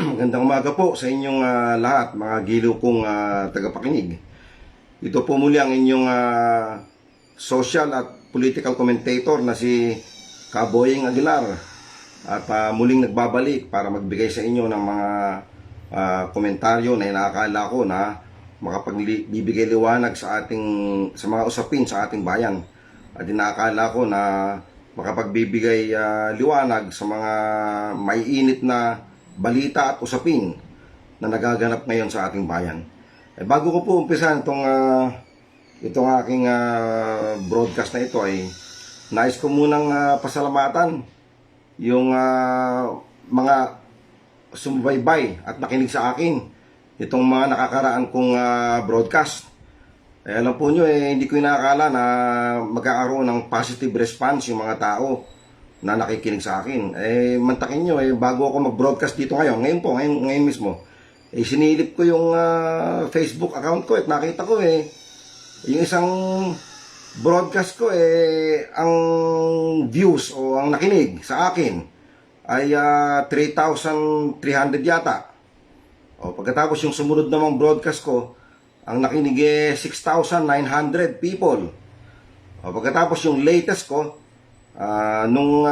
Magandang umaga po sa inyong lahat, mga giliw kong tagapakinig. Ito po muli ang inyong social at political commentator na si Kaboyeng Aguilar. At muling nagbabalik para magbigay sa inyo ng mga komentaryo na inaakala ko na makapagbibigay liwanag sa mga usapin sa ating bayan. At inaakala ko na makapagbibigay liwanag sa mga maiinit na balita at usapin na nagaganap ngayon sa ating bayan. Bago ko po umpisan itong aking broadcast na ito, ay nais ko munang pasalamatan yung mga sumubaybay at nakinig sa akin itong mga nakakaraan kong broadcast. Alam po nyo, hindi ko inakala na magkakaroon ng positive response yung mga tao na nakikinig sa akin. Mantakin nyo, bago ako mag-broadcast dito ngayon mismo, sinilip ko yung Facebook account ko at nakita ko yung isang broadcast ko, ang views o ang nakinig sa akin ay 3,300 yata. Pagkatapos yung sumunod namang broadcast ko, ang nakinig 6,900 people. Pagkatapos yung latest ko, nung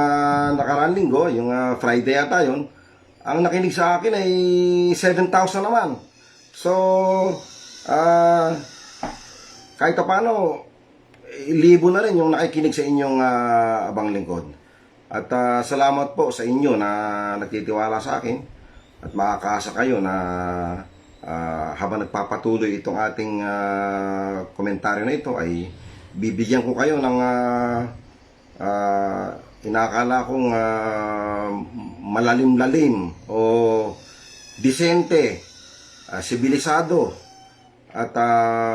nakaraang linggo, yung Friday yata yun, ang nakinig sa akin ay 7,000 naman. So, kahit paano, 1,000 na rin yung nakikinig sa inyong abang lingkod. At salamat po sa inyo na nagtitiwala sa akin at makakaasa kayo na habang nagpapatuloy itong ating komentaryo na ito, ay bibigyan ko kayo ng inakala kong malalim-lalim o disente, sibilisado at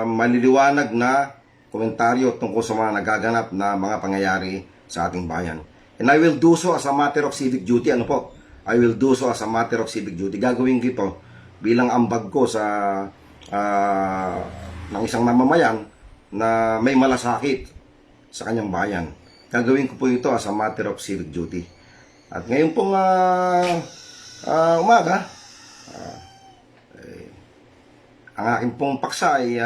maliliwanag na komentaryo tungkol sa mga nagaganap na mga pangyayari sa ating bayan. And I will do so as a matter of civic duty. I will do so as a matter of civic duty. Gagawin ko ito bilang ambag ko sa ng isang mamamayan na may malasakit sa kanyang bayan. Gagawin ko po ito as a matter of civic duty. At ngayon pong umaga, ang aking pong paksa ay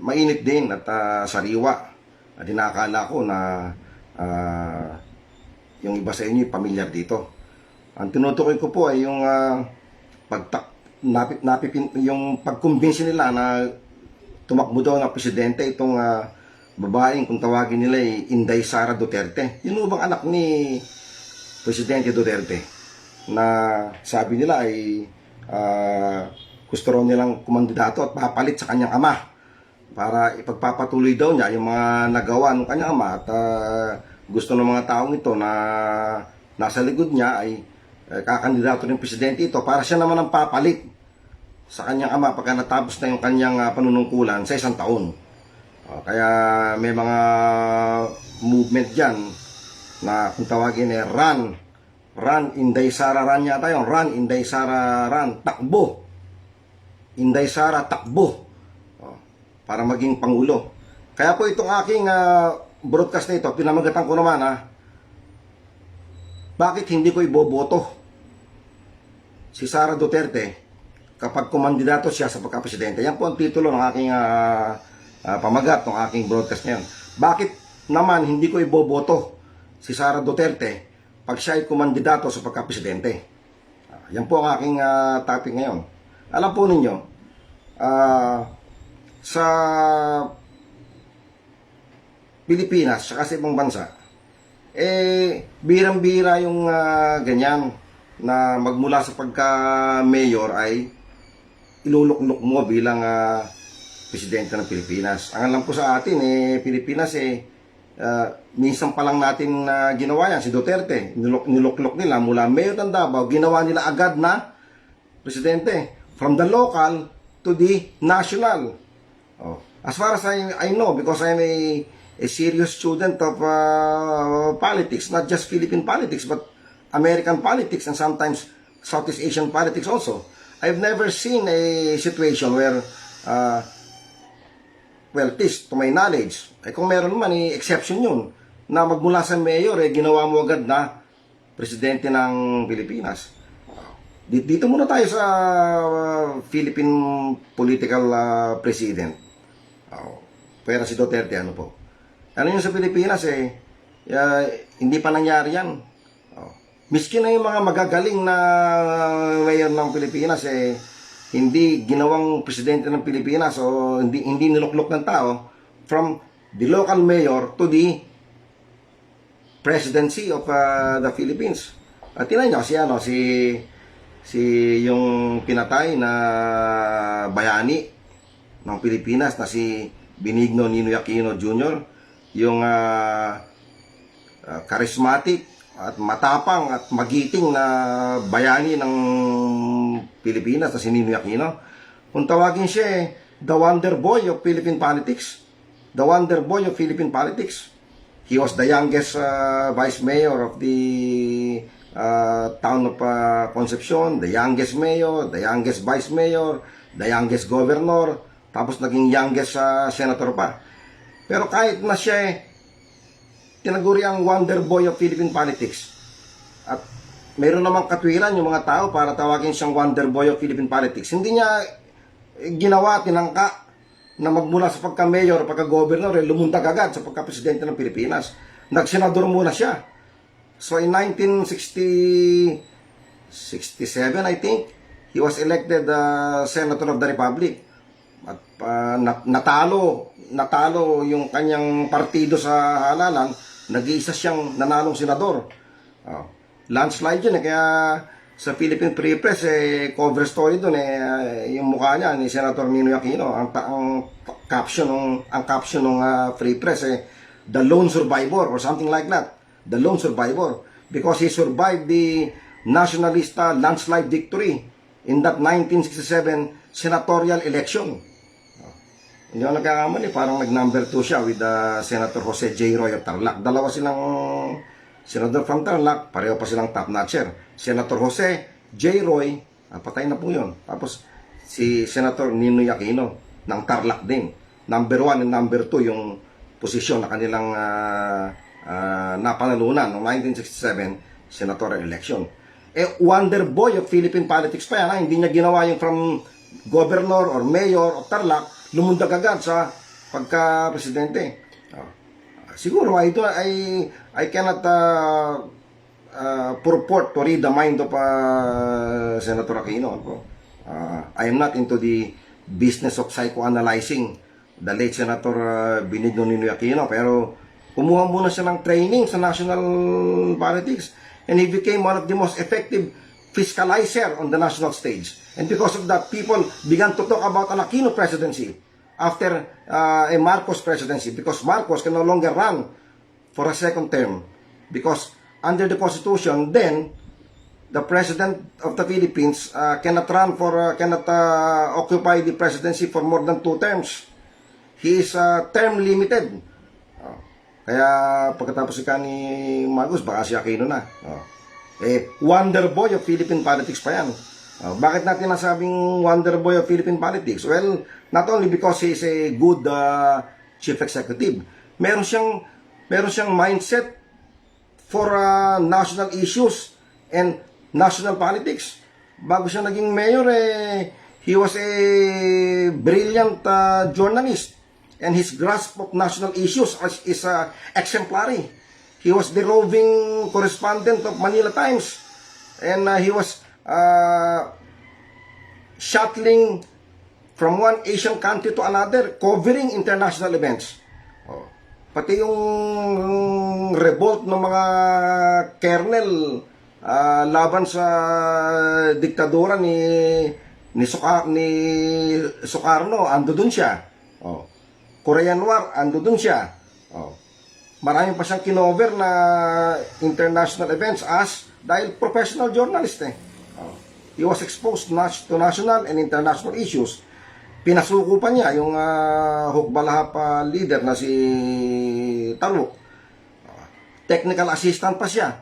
mainit din at sariwa. At inakala ko na yung iba sa inyo pamilyar dito. Ang tinutukoy ko po ay yung yung pagkumbinsi nila na tumakbo daw na presidente itong babaeng, kung tawagin nila Inday Sara Duterte. Yun bang anak ni Presidente Duterte na sabi nila ay gusto raw nilang kumandidato at papalit sa kanyang ama para ipagpapatuloy daw niya yung mga nagawa ng kanyang ama. At gusto ng mga taong ito na nasa likod niya ay kakandidato ng presidente ito para siya naman ang papalit sa kanyang ama pagka natapos na yung kanyang panunungkulan sa 1 taon. Kaya may mga movement dyan na kung tawagin run Inday Sara run yata yun. Run Inday Sara run, takbo Inday Sara takbo para maging pangulo. Kaya po itong aking broadcast na ito, pinamagatan ko naman bakit hindi ko iboboto si Sara Duterte kapag kumandidato siya sa pagka-presidente. Yan po ang titulo ng aking pamagat ng aking broadcast ngayon. Bakit naman hindi ko iboboto si Sara Duterte pag siya ay kumandidato sa pagka-presidente? Yan po ang aking topic ngayon. Alam po ninyo, sa Pilipinas, saka sa ibang bansa, birang-bira yung ganyan na magmula sa pagka-mayor ay iluluklok mo bilang presidente ng Pilipinas. Ang alam ko sa atin, Pilipinas, minsan pa lang natin ginawa yan, si Duterte. Niluklok nila mula mayor ng Davao, ginawa nila agad na presidente. From the local to the national. As far as I know, because I'm a serious student of politics, not just Philippine politics, but American politics and sometimes Southeast Asian politics also. I've never seen a situation where, well, at least to my knowledge, kung meron man, exception yun, na magmula sa mayor, ginawa mo agad na presidente ng Pilipinas. Dito muna tayo sa Philippine political president. Pera si Duterte, ano po. Ano yun sa Pilipinas hindi pa nangyari yan. Miskin na yung mga magagaling na mayor ng Pilipinas hindi ginawang presidente ng Pilipinas o hindi niluklok ng tao from the local mayor to the presidency of the Philippines. At tingnan nyo si yung pinatay na bayani ng Pilipinas na si Benigno Ninoy Aquino Jr., yung charismatic at matapang at magiting na bayani ng Pilipinas na si Ninoy Aquino. Kung tawagin siya the wonder boy of Philippine politics. The wonder boy of Philippine politics. He was the youngest vice mayor of the town of Concepcion, the youngest mayor, the youngest vice mayor, the youngest governor, tapos naging youngest senator pa. Pero kahit na siya tinaguri ang wonder boy of Philippine politics, at mayroon namang katwiran yung mga tao para tawagin siyang wonder boy of Philippine politics, hindi niya ginawa, tinangka na magmula sa pagka-mayor, pagka-governor, lumundag agad sa pagka-presidente ng Pilipinas. Nagsenador muna siya. So in 1967, I think, he was elected Senator of the Republic. At natalo yung kanyang partido sa halalan, nag-iisa siyang nanalong senador. Landslide yun kaya sa Philippine Free Press cover story doon yung mukha niya ni Senator Ninoy Aquino. Ang caption ng Free Press the lone survivor or something like that. The lone survivor because he survived the nationalista landslide victory in that 1967 senatorial election. Hindi ako nagkakamali, parang nag-number 2 siya with Senator Jose J. Roy of Tarlac. Dalawa silang Senator from Tarlac, pareho pa silang top-notcher. Senator Jose J. Roy, patay na po yun. Tapos si Senator Ninoy Aquino ng Tarlac din. Number 1 and number 2 yung posisyon na kanilang napanalunan noong 1967 senatorial election. Wonder boy of Philippine politics pa yan. Hindi niya ginawa yung from governor or mayor of Tarlac lumundag agad sa pagka-presidente. Siguro ito I cannot purport to read the mind of Senator Aquino. I am not into the business of psychoanalyzing the late Senator Benigno Ninoy Aquino, pero kumuha muna siya ng training sa national politics and he became one of the most effective fiscalizer on the national stage. And because of that, people began to talk about an Aquino presidency after a Marcos presidency, because Marcos can no longer run for a second term because under the Constitution, then the President of the Philippines cannot occupy the presidency for more than 2 terms. He is term limited. Kaya pagkatapos ni Marcos, baka si Aquino na. Wonder boy of Philippine politics pa yan. Bakit natin nasabing wonder boy of Philippine politics? Well, not only because he is a good chief executive, meron siyang mindset for national issues and national politics. Bago siya naging mayor, he was a brilliant journalist, and his grasp of national issues is exemplary. He was the roving correspondent of Manila Times, and he was shuttling from one Asian country to another, covering international events. Pati yung revolt ng mga kernel laban sa diktadura ni Sukarno, ando dun siya. Korean War, ando dun siya. Marami pa siyang kinover na international events dahil professional journalist He was exposed to national and international issues. Pinasuko pa niya yung Hukbalahap leader na si Taluk. Technical assistant pa siya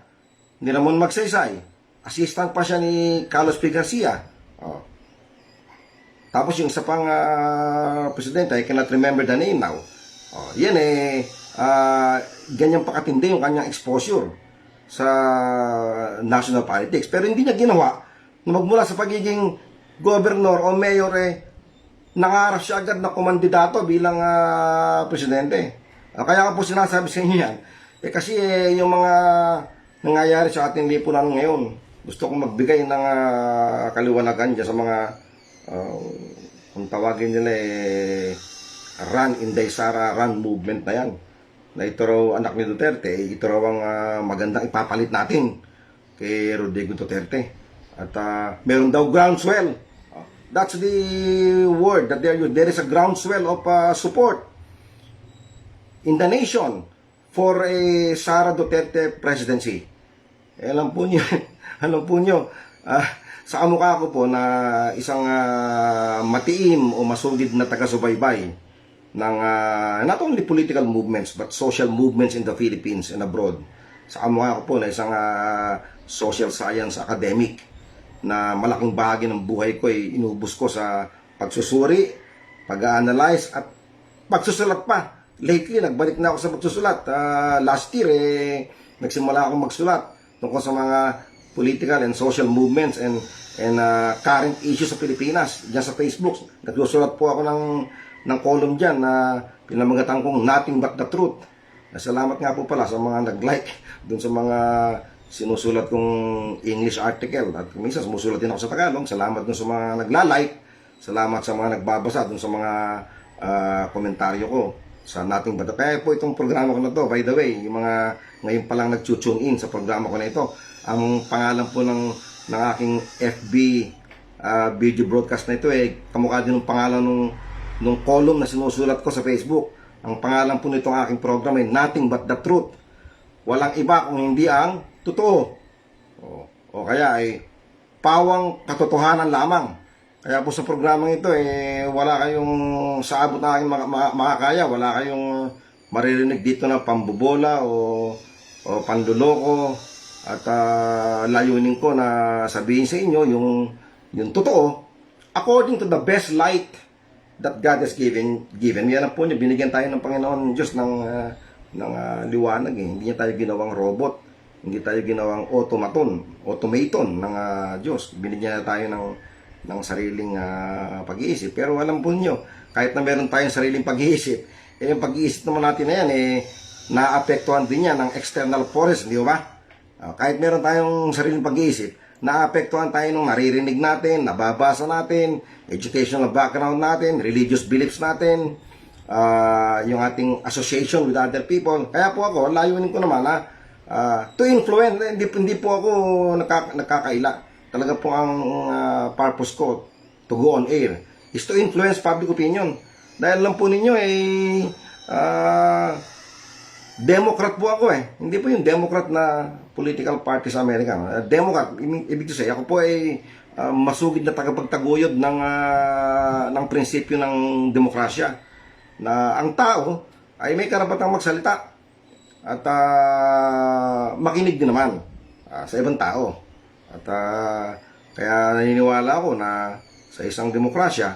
ni Ramon Magsaysay. Assistant pa siya ni Carlos P. Garcia. Tapos yung isa pang presidente, I cannot remember the name now. Yan ganyan pakatindi yung kanyang exposure sa national politics. Pero hindi niya ginawa na magmula sa pagiging gobernador o mayor, nangarap siya agad na kumandidato bilang presidente. Kaya ko po sinasabi sa inyo yan, kasi yung mga nangyayari sa ating lipunan ngayon, gusto kong magbigay ng kaliwanagan dyan sa mga, kung tawagin nila Run Inday Sara Run movement na yan. Na ito raw anak ni Duterte, ito raw ang magandang ipapalit natin kay Rodrigo Duterte. At meron daw groundswell. That's the word that there is a groundswell of support in the nation for a Sara Duterte presidency. Alam po niyo, alam po niyo, sa kamukha ko po na isang matiim o masugid na taga-subaybay ng not only political movements but social movements in the Philippines and abroad. Sa kamukha ko po na isang social science academic na malaking bahagi ng buhay ko ay inubos ko sa pagsusuri, pag-analyze at pagsusulat pa. Lately, nagbalik na ako sa pagsusulat. Last year, nagsimula akong magsulat tungkol sa mga political and social movements and current issues sa Pilipinas. Diyan sa Facebook, nagsusulat po ako ng column dyan na pinamagatan kong Nothing But The Truth. Salamat nga po pala sa mga nag-like dun sa mga sinusulat kong English article. At minsan sumusulat din ako sa Tagalog. Salamat dun sa mga nagla-like. Salamat sa mga nagbabasa dun sa mga komentaryo ko sa Nothing But The Truth. Kaya po itong programa ko na to, by the way, yung mga ngayon pa lang nag-tune in sa programa ko na ito, ang pangalan po ng aking FB video broadcast na ito kamukha din ng pangalan nung column na sinusulat ko sa Facebook. Ang pangalan po nitong aking program ay Nothing But The Truth. Walang iba kung hindi ang totoo. O kaya pawang katotohanan lamang. Kaya po sa programang ito wala kayong sa abot na aking makakaya, wala kayong maririnig dito na pambobola o panluloko. At layunin ko na sabihin sa inyo yung totoo according to the best light that God has given. Yan po niya, binigyan tayo ng Panginoon Diyos ng liwanag. Hindi niya tayo ginawang robot, hindi tayo ginawang automaton ng Diyos. Binigyan tayo ng sariling pag-iisip. Pero alam po niyo, kahit na meron tayong sariling pag-iisip, yung pag-iisip naman natin na yan naapektuhan din yan ng external forces, di ba? Kahit meron tayong sariling pag-iisip, naapektuhan tayo ng naririnig natin, nababasa natin, educational background natin, religious beliefs natin, yung ating association with other people. Kaya po ako, layunin ko naman to influence. Hindi po ako nakakaila. Talaga po ang purpose ko to go on air is to influence public opinion. Dahil lang po ninyo Democrat po ako Hindi po yung Democrat na political party sa Amerika. Democrat, ibig sabihin, ako po masugid na tagapagtaguyod ng prinsipyo ng demokrasya. Na ang tao ay may karapatang magsalita at makinig din naman sa ibang tao. At kaya naniniwala ako na sa isang demokrasya,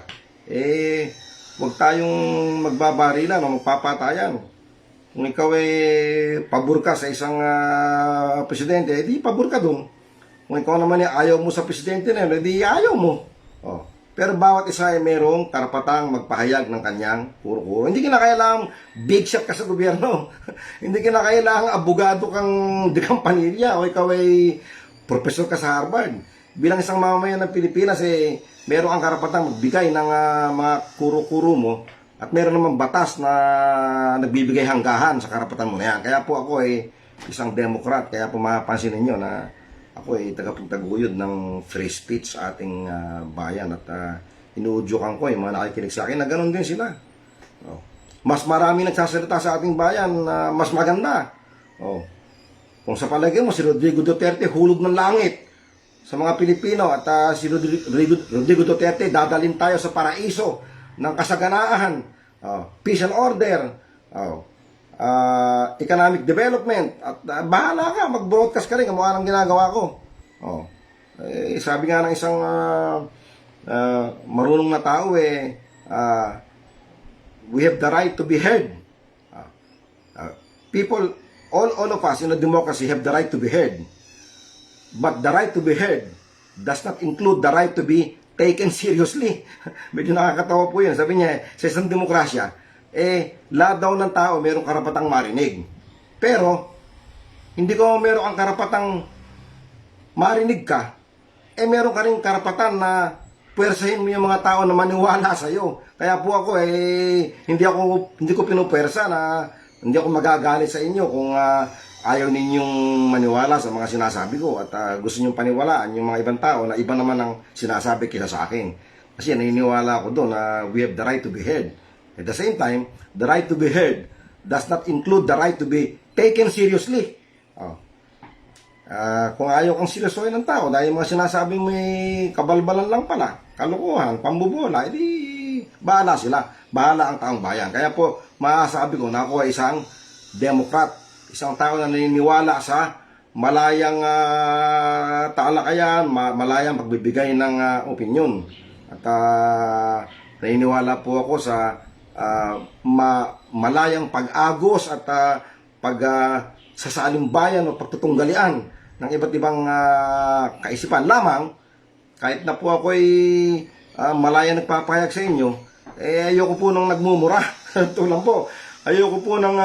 huwag tayong magbabarilan o magpapatayan. Kung ikaw pabor ka sa isang presidente, di pabor ka dun. Kung ikaw naman ayaw mo sa presidente na yun, di ayaw mo. Pero bawat isa mayroong karapatang magpahayag ng kanyang kuro-kuro. Hindi kinakailangang big shot ka sa gobyerno. Hindi kinakailangang abogado kang de Campanilla o ikaw professor ka sa Harvard. Bilang isang mamamayan ng Pilipinas, mayroong kang karapatang magbigay ng mga kuro-kuro mo. At meron naman batas na nagbibigay hanggahan sa karapatan mo na yan. Kaya po ako isang Democrat. Kaya po mapapansin ninyo na ako tagapagtaguyod ng free speech sa ating bayan. At inuudyokan ko yung mga nakikinig sa akin na ganoon din sila. Mas marami nagsasalita sa ating bayan na mas maganda. Kung sa palagay mo si Rodrigo Duterte hulog ng langit sa mga Pilipino at si Rodrigo Duterte dadalhin tayo sa paraiso ng kasaganaan, peace and order, economic development, at bahala ka, mag-broadcast ka rin, kamukha ng ginagawa ko. Sabi nga ng isang marunong na tao, we have the right to be heard. People, all of us in a democracy have the right to be heard. But the right to be heard does not include the right to be taken seriously. Medyo nakakatawa po yun. Sabi niya, sa isang demokrasya, lahat daw ng tao mayroong karapatang marinig. Pero, hindi ko meron ang karapatang marinig ka, meron ka rin karapatan na puwersahin mo yung mga tao na maniwala sa iyo. Kaya po ako hindi ko pinupwersa na hindi ako magagalit sa inyo kung ayaw ninyong maniwala sa mga sinasabi ko at gusto ninyong paniwalaan yung mga ibang tao na iba naman ang sinasabi kaysa sa akin. Kasi naniniwala ako doon na we have the right to be heard. At the same time, the right to be heard does not include the right to be taken seriously. Kung ayaw kang seryosohin ng tao dahil mga sinasabi mo kabalbalan lang pala, kalukuhan, pambubola, edi bahala sila. Bahala ang taong bayan. Kaya po, masasabi ko na ako ay isang Democrat, isang tao na naniniwala sa malayang talakayan, malayang pagbibigay ng opinyon. At naniniwala po ako sa malayang pag-agos at sasalimbayan o pagtutunggalian ng iba't ibang kaisipan lamang. Kahit na po ako ay malaya nagpapahayag sa inyo, ayoko po nang nagmumura. Tulang po, ayoko po nang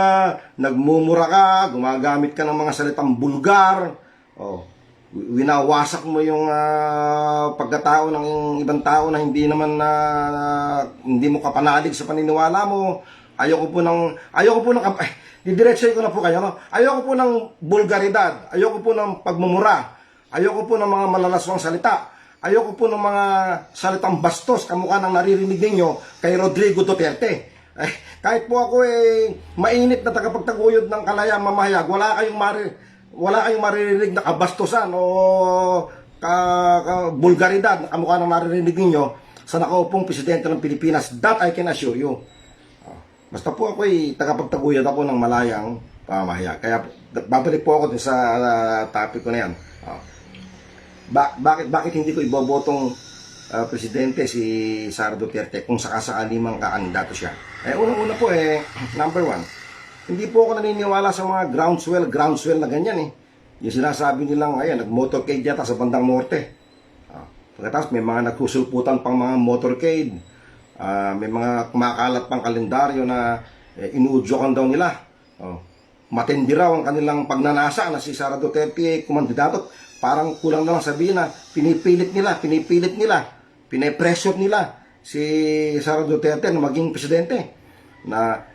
nagmumura ka, gumagamit ka ng mga salitang bulgar, winawasak mo yung pagkatao ng ibang tao na hindi naman hindi mo kapanalig sa paniniwala mo. Ayoko po ng didiretso ko na po kayo, no? Ayoko po ng bulgaridad, ayoko po ng pagmumura, ayoko po ng mga malalaswang salita, ayoko po ng mga salitang bastos kamukha ng naririnig ninyo kay Rodrigo Duterte. Kahit po ako mainit na tagapagtaguyod ng kalayang mamahayag, wala kayong maririnig na kabastusan o bulgaridad na kamukha ng naririnig ninyo sa nakaupong presidente ng Pilipinas. That I can assure you. Basta po ako tagapagtaguyod ako ng malayang pamahayag. Kaya babalik po ako din sa topic ko na yan. Bakit hindi ko ibobotong presidente si Sara Duterte kung sakasakali mang kakandidato siya? Unang-una po number one, hindi po ako naniniwala sa mga groundswell na ganyan Yung sinasabi nilang nag-motorcade yata sa bandang norte. Pagkatapos may mga nagsusulputan pang mga motorcade. May mga kumakalat pang kalendaryo na inuudyokan daw nila. Matindi raw ang kanilang pagnanasa na si Sara Duterte kumandidato. Parang kulang na lang sabihin na pinipilit nila, pinipressure nila si Sara Duterte na maging presidente. Na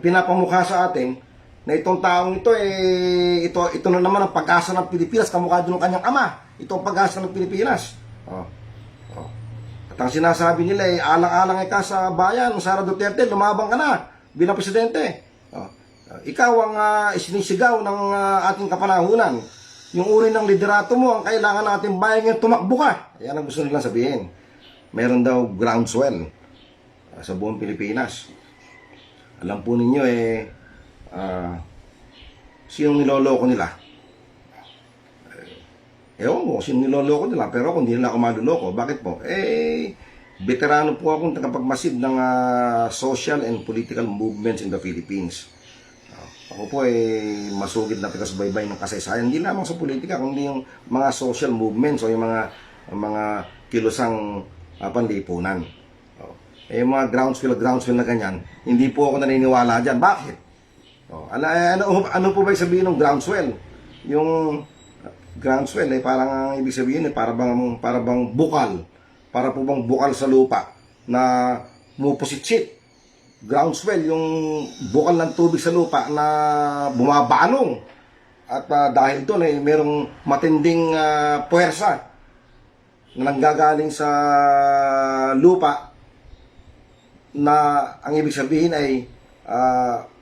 pinapamukha sa atin na itong taong ito na naman ang pag-asa ng Pilipinas, kamukha doon ng kanyang ama. Ito ang pag-asa ng Pilipinas. At ang sinasabi nila alang-alang ka sa bayan, Sara Duterte, lumabang ka na bilang presidente. Ikaw ang isinisigaw ng ating kapanahunan. Yung uri ng liderato mo, ang kailangan natin bayan ngayon, tumakbo ka. Yan ang gusto nilang sabihin. Meron daw groundswell sa buong Pilipinas. Alam po ninyo sinong niloloko nila? Ewan ko, sinong niloloko nila, pero kung hindi nila ako maluloko, bakit po? Veterano po akong tagapagmasid ng social and political movements in the Philippines. Ako po masugid na taga-subaybay ng kasaysayan, hindi lamang sa politika, kundi yung mga social movements o yung mga kilusang panlipunan. Yung mga groundswell na ganyan, hindi po ako naniniwala dyan. Bakit? Ano po ba sabihin ng groundswell? Yung groundswell parang ibig sabihin para bang bukal. Para po bang bukal sa lupa na pumupusit-sit. Groundswell, yung bukal ng tubig sa lupa na bumabanong. At dahil doon merong matinding puwersa na nanggagaling sa lupa na ang ibig sabihin ay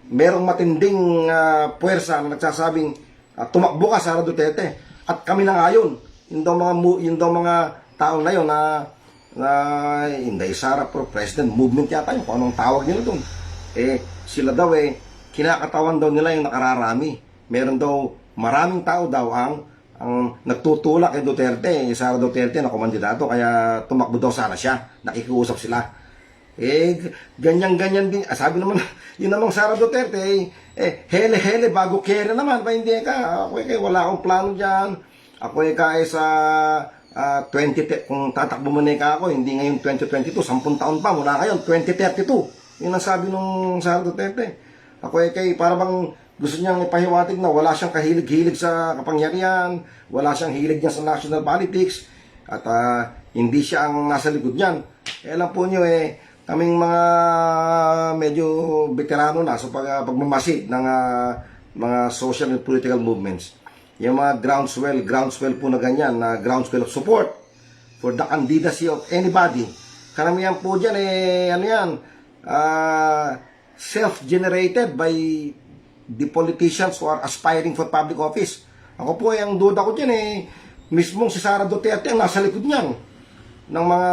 merong matinding puwersa na nagsasabing tumakbo ka, Sara Duterte, at kami na ngayon. Yung daw mga taong na yun na Inday Sara for President movement yata yun, kung anong tawag nila doon. Sila daw kinakatawan daw nila yung nakararami. Meron daw maraming tao daw ang nagtutulak kay Duterte, Sara Duterte na kumandidato, kaya tumakbo daw sana siya, nakikiusap sila. Ganyan-ganyan din. Sabi naman, yun namang Sara Duterte, hele-hele, bago kere naman, pa hindi ka. Ako wala akong plano dyan. Ako sa kung tatakbo manika ako, hindi ngayon 2022, 10 taon pa, mula ngayon, 2032. Yun ang sabi nung Sara Duterte. Ako kay para bang gusto niyang ipahiwatig na wala siyang kahilig-hilig sa kapangyarihan, wala siyang hilig niya sa national politics, at hindi siya ang nasa likod niyan. Alam po niyo kaming mga medyo veterano na sa pagmamasid ng mga social and political movements. Yung mga groundswell po na ganyan, na groundswell of support for the candidacy of anybody. Karamihan po dyan, ano yan, self-generated by the politicians who are aspiring for public office. Ako po, ang duda ko dyan, mismong si Sara Duterte ang nasa likod niyan ng mga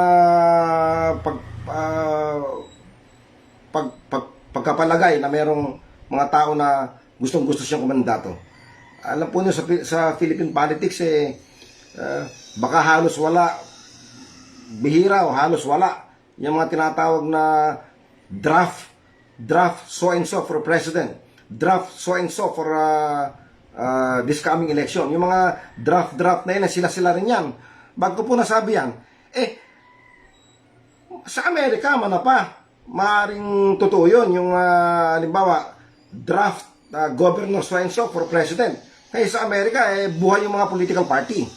pagkapalagay na merong mga tao na gustong-gusto siyang kumandato. Alam po niyo sa Philippine politics baka halos wala, bihira o halos wala yung mga tinatawag na draft so and so for president, draft so and so for this coming election. Yung mga draft na yun, sila rin yan. Bago po nasabi yan, sa Amerika man na pa, maaaring totoo yun, yung halimbawa draft governor so and so for president. Kaya sa Amerika, buhay yung mga political party.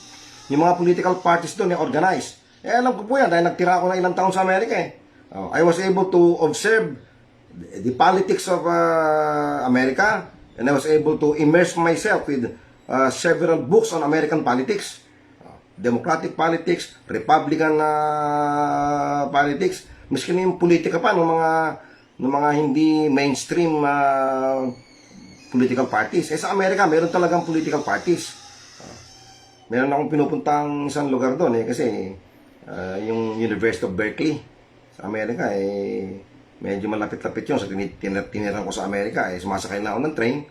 Yung mga political parties doon organized. Alam ko po yan, dahil nagtira ako ng ilang taon sa Amerika I was able to observe the politics of America, and I was able to immerse myself with several books on American politics. Democratic politics, Republican politics, miskin yung politika pa ng mga hindi mainstream political parties. Sa Amerika, meron talagang political parties. Meron akong pinupuntang isang lugar doon kasi yung University of Berkeley sa Amerika medyo malapit-lapit yun. So tinirang ko sa Amerika sumasakay na ako ng train,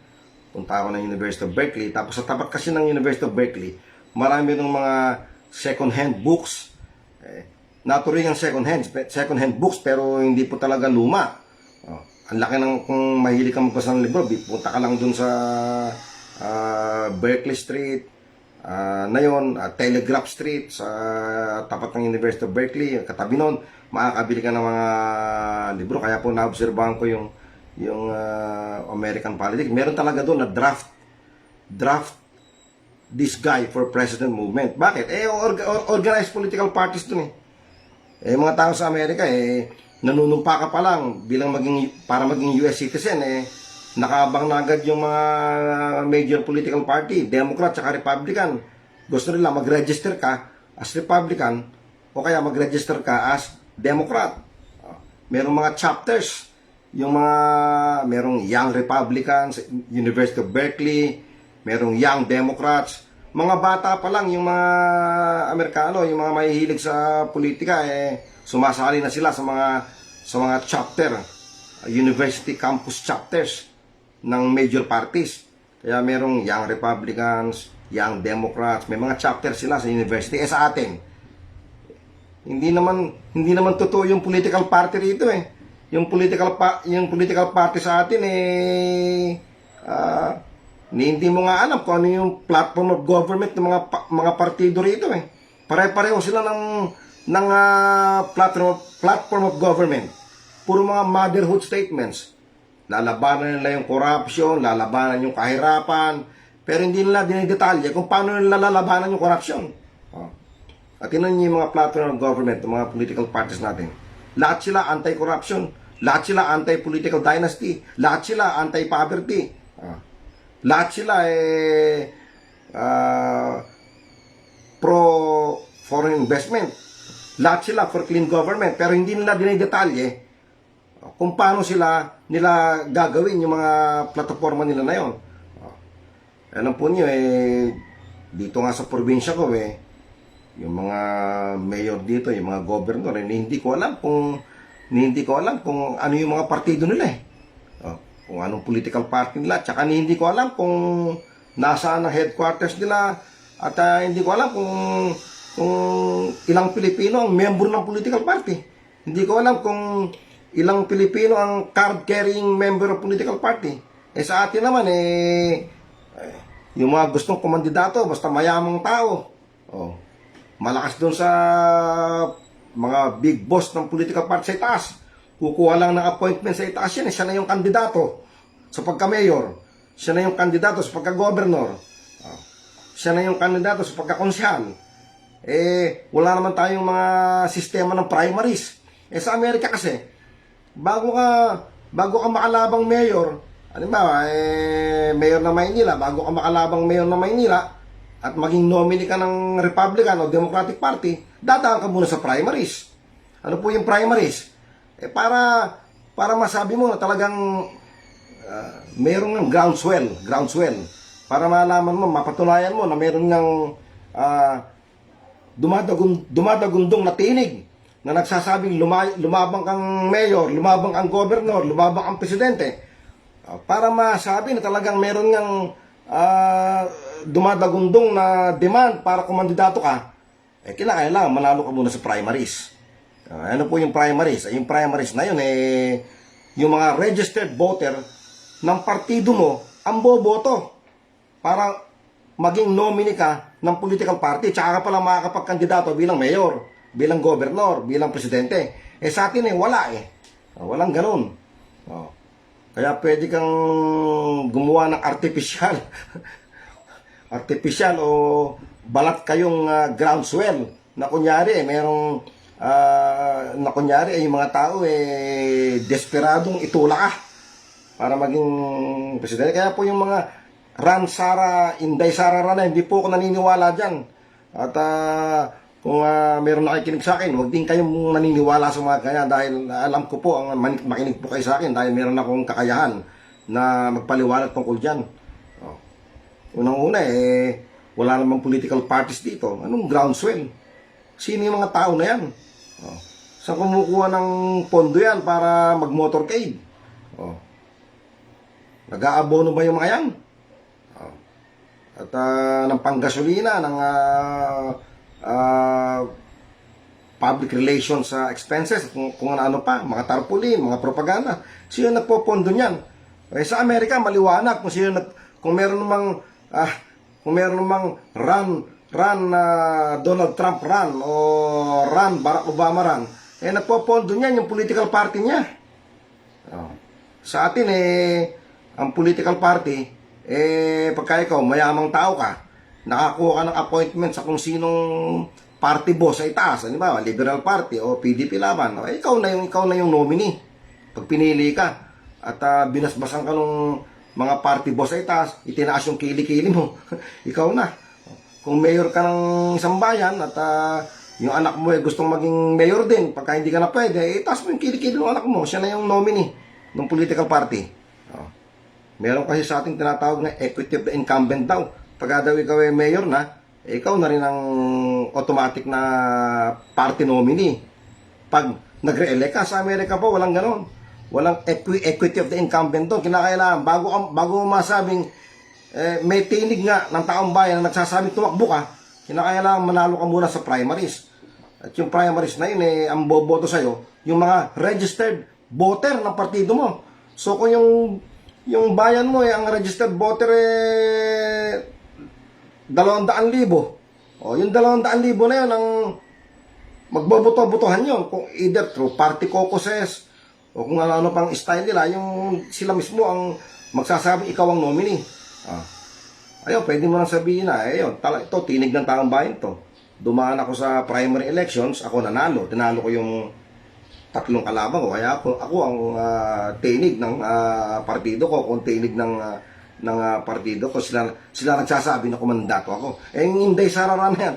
punta ako ng University of Berkeley. Tapos sa tapat kasi ng University of Berkeley, marami ng mga second-hand books. Natuloy ang second-hand books, pero hindi po talaga luma. Ang laki ng, kung mahilig ka magbasa ng libro, punta ka lang dun sa Berkeley Street, na yun, Telegraph Street, sa tapat ng University of Berkeley, katabi nun, makakabili ka ng mga libro. Kaya po naobserbahan ko yung American politics. Meron talaga doon na draft this guy for president movement. Bakit? Organized political parties dun mga tao sa Amerika nanunumpa ka pa lang para maging US citizen nakaabang na agad yung mga major political party, Democrat at Republican. Gusto nila mag-register ka as Republican o kaya mag-register ka as Democrat. Merong mga chapters, merong Young Republicans, University of Berkeley, merong Young Democrats. Mga bata pa lang yung mga Amerikano, yung mga mahihilig sa politika sumasali na sila sa mga chapter, university campus chapters ng major parties. Kaya merong Young Republicans, Young Democrats, may mga chapter sila sa university. Sa atin, hindi naman totoo yung political party rito Yung political party sa atin hindi mo nga alam kung ano yung platform of government ng mga partido rito Pare-pareho sila ng platform of government. Puro mga motherhood statements. Lalabanan nila yung corruption, lalabanan yung kahirapan, pero hindi nila dinidetalye kung paano nila lalabanan yung corruption. At yun yung mga platform of government, ng mga political parties natin. Lahat sila anti-corruption, lahat sila anti-political dynasty, lahat sila anti-poverty. Lahat sila pro-foreign investment. Lahat sila for clean government. Pero hindi nila dinidetalye kung paano nila gagawin yung mga plataforma nila na yun. Alam po niyo dito nga sa probinsya ko yung mga mayor dito, yung mga governor, hindi ko alam kung ano yung mga partido nila kung anong political party nila, tsaka hindi ko alam kung nasaan ang headquarters nila, at hindi ko alam kung ilang Pilipino ang member ng political party. Hindi ko alam kung ilang Pilipino ang card-carrying member of political party. Sa atin naman yung mga gustong kumandidato, basta mayamang tao. malakas doon sa mga big boss ng political party sa itaas. Kukuha lang ng appointment sa itaas yan. Siya na yung kandidato sa pagka-mayor. Siya na yung kandidato sa pagka-governor. Siya na yung kandidato sa pagka-konsyal. Wala naman tayong mga sistema ng primaries. Sa Amerika kasi, bago ka makalabang mayor, mayor ng Maynila, bago ka makalabang mayor ng Maynila, at maging nominee ka ng Republican o Democratic Party, dadaan ka muna sa primaries. Ano po yung primaries? Para masabi mo na talagang mayroon ng groundswell. Para malaman mo, mapatunayan mo na mayroon ng dumadagundong na tinig na nagsasabing lumabang kang mayor, lumabang kang governor, lumabang kang presidente. Para masabi na talagang mayroon ng dumadagundong na demand para kumandidato ka, kailangan manalo ka muna sa primaries. Ano po yung primaries? Yung primaries na yun, yung mga registered voter ng partido mo ang boboto para maging nominee ka ng political party. Tsaka ka pala makakapagkandidato bilang mayor, bilang governor, bilang presidente. Sa atin wala walang ganun. Kaya pwede kang gumawa ng artificial o balat kayong groundswell na kunyari merong yung mga tao desperadong itula ka para maging presidente. Kaya po yung mga Inday Sara Rana, hindi po ako naniniwala dyan. At kung meron nakikinig sa akin, huwag din kayong naniniwala sa mga kanya dahil alam ko po, makinig po kayo sa akin dahil meron akong kakayahan na magpaliwanag tungkol dyan. Unang-una wala namang political parties dito. Anong groundswell? Sino yung mga tao na yan? Saan kumukuha ng pondo yan para mag-motorcade? Nag-aabono ba yung mga yan? At ng panggasolina, ng public relations expenses, kung ano pa, mga tarpaulin, mga propaganda. Sino nagpopondo niyan? Sa Amerika, maliwanag kung meron namang run Donald Trump run o run Barack Obama run, nagpopondo niyan yung political party niya. Sa atin ang political party, pagka ikaw mayamang tao ka, nakakuha ka ng appointment sa kung sinong party boss sa itaas, ba, Liberal Party o PDP Laban, ikaw na yung nominee. Pag pinili ka at binasbasan ka ng mga party boss sa itaas, itinaas yung kilikili mo. Ikaw na. Kung mayor ka ng isang bayan at yung anak mo gustong maging mayor din, pagka hindi ka na pwede, itaas mo yung kilikili ng anak mo. Siya na yung nominee ng political party. Meron kasi sa ating tinatawag na equity of the incumbent daw. Pagka daw ikaw mayor na, ikaw na rin ang automatic na party nominee. Pag nagre-elect ka sa Amerika po, walang ganon. Walang equity of the incumbent doon. Kinakailangan, bago mo masabing may tinig nga ng taong bayan na nagsasabing tumakbo ka, kinakailangan manalo ka muna sa primaries. At yung primaries na yun, ang boboto sa'yo, yung mga registered voter ng partido mo. So kung yung bayan mo ang registered voter 200,000. Yung 200,000 na yun ang magboboto-botohan yun, kung either through party caucuses o kung ano pang style nila, yung sila mismo ang magsasabing ikaw ang nominee. Ayun, pwede mo nang sabihin na ito tinig ng taong bayan to. Dumaan ako sa primary elections, ako nanalo, tinalo ko yung 3 kalaban ko, kaya ako ang tinig ng partido ko, kung tinig ng partido ko, sila nagsasabi na kumandato ako. Yung Inday Sara Rana yan,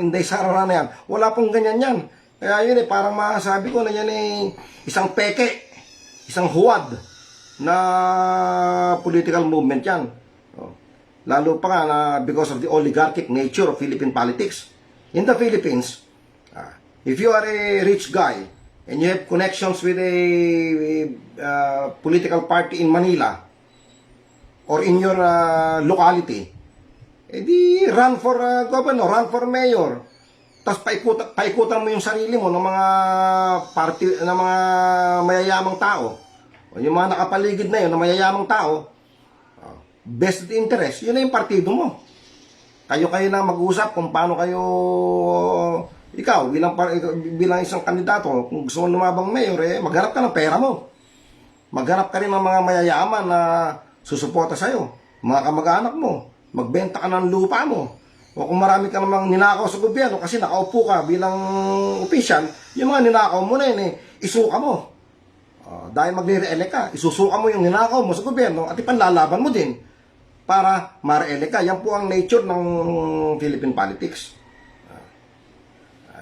Inday Sara Rana yan, wala pong ganyan yan. Kaya yun parang masabi ko na yan isang peke, isang huwad na political movement yan. Lalo pa nga na because of the oligarchic nature of Philippine politics. In the Philippines, if you are a rich guy and you have connections with a political party in Manila or in your locality, edi run for governor, run for mayor. Tapos paikutan mo yung sarili mo ng mga party, ng mga mayayamang tao. O yung mga nakapaligid na yun, ng mayayamang tao, vested interest, yun na yung partido mo. Kayo na mag-usap kung paano kayo, ikaw, bilang isang kandidato, kung gusto mo lumabang mayor, maghanap ka ng pera mo. Maghanap ka rin ng mga mayayaman na susuporta sa'yo. Mga kamag-anak mo. Magbenta ka ng lupa mo. O kung marami ka namang ninakaw sa gobyerno kasi nakaupo ka bilang opisyal, yung mga ninakaw mo na yun, isuka mo. Dahil magre-re-elect ka, isusuka mo yung ninakaw mo sa gobyerno at ipanlalaban mo din para ma-re-elect ka. Yan po ang nature ng Philippine politics.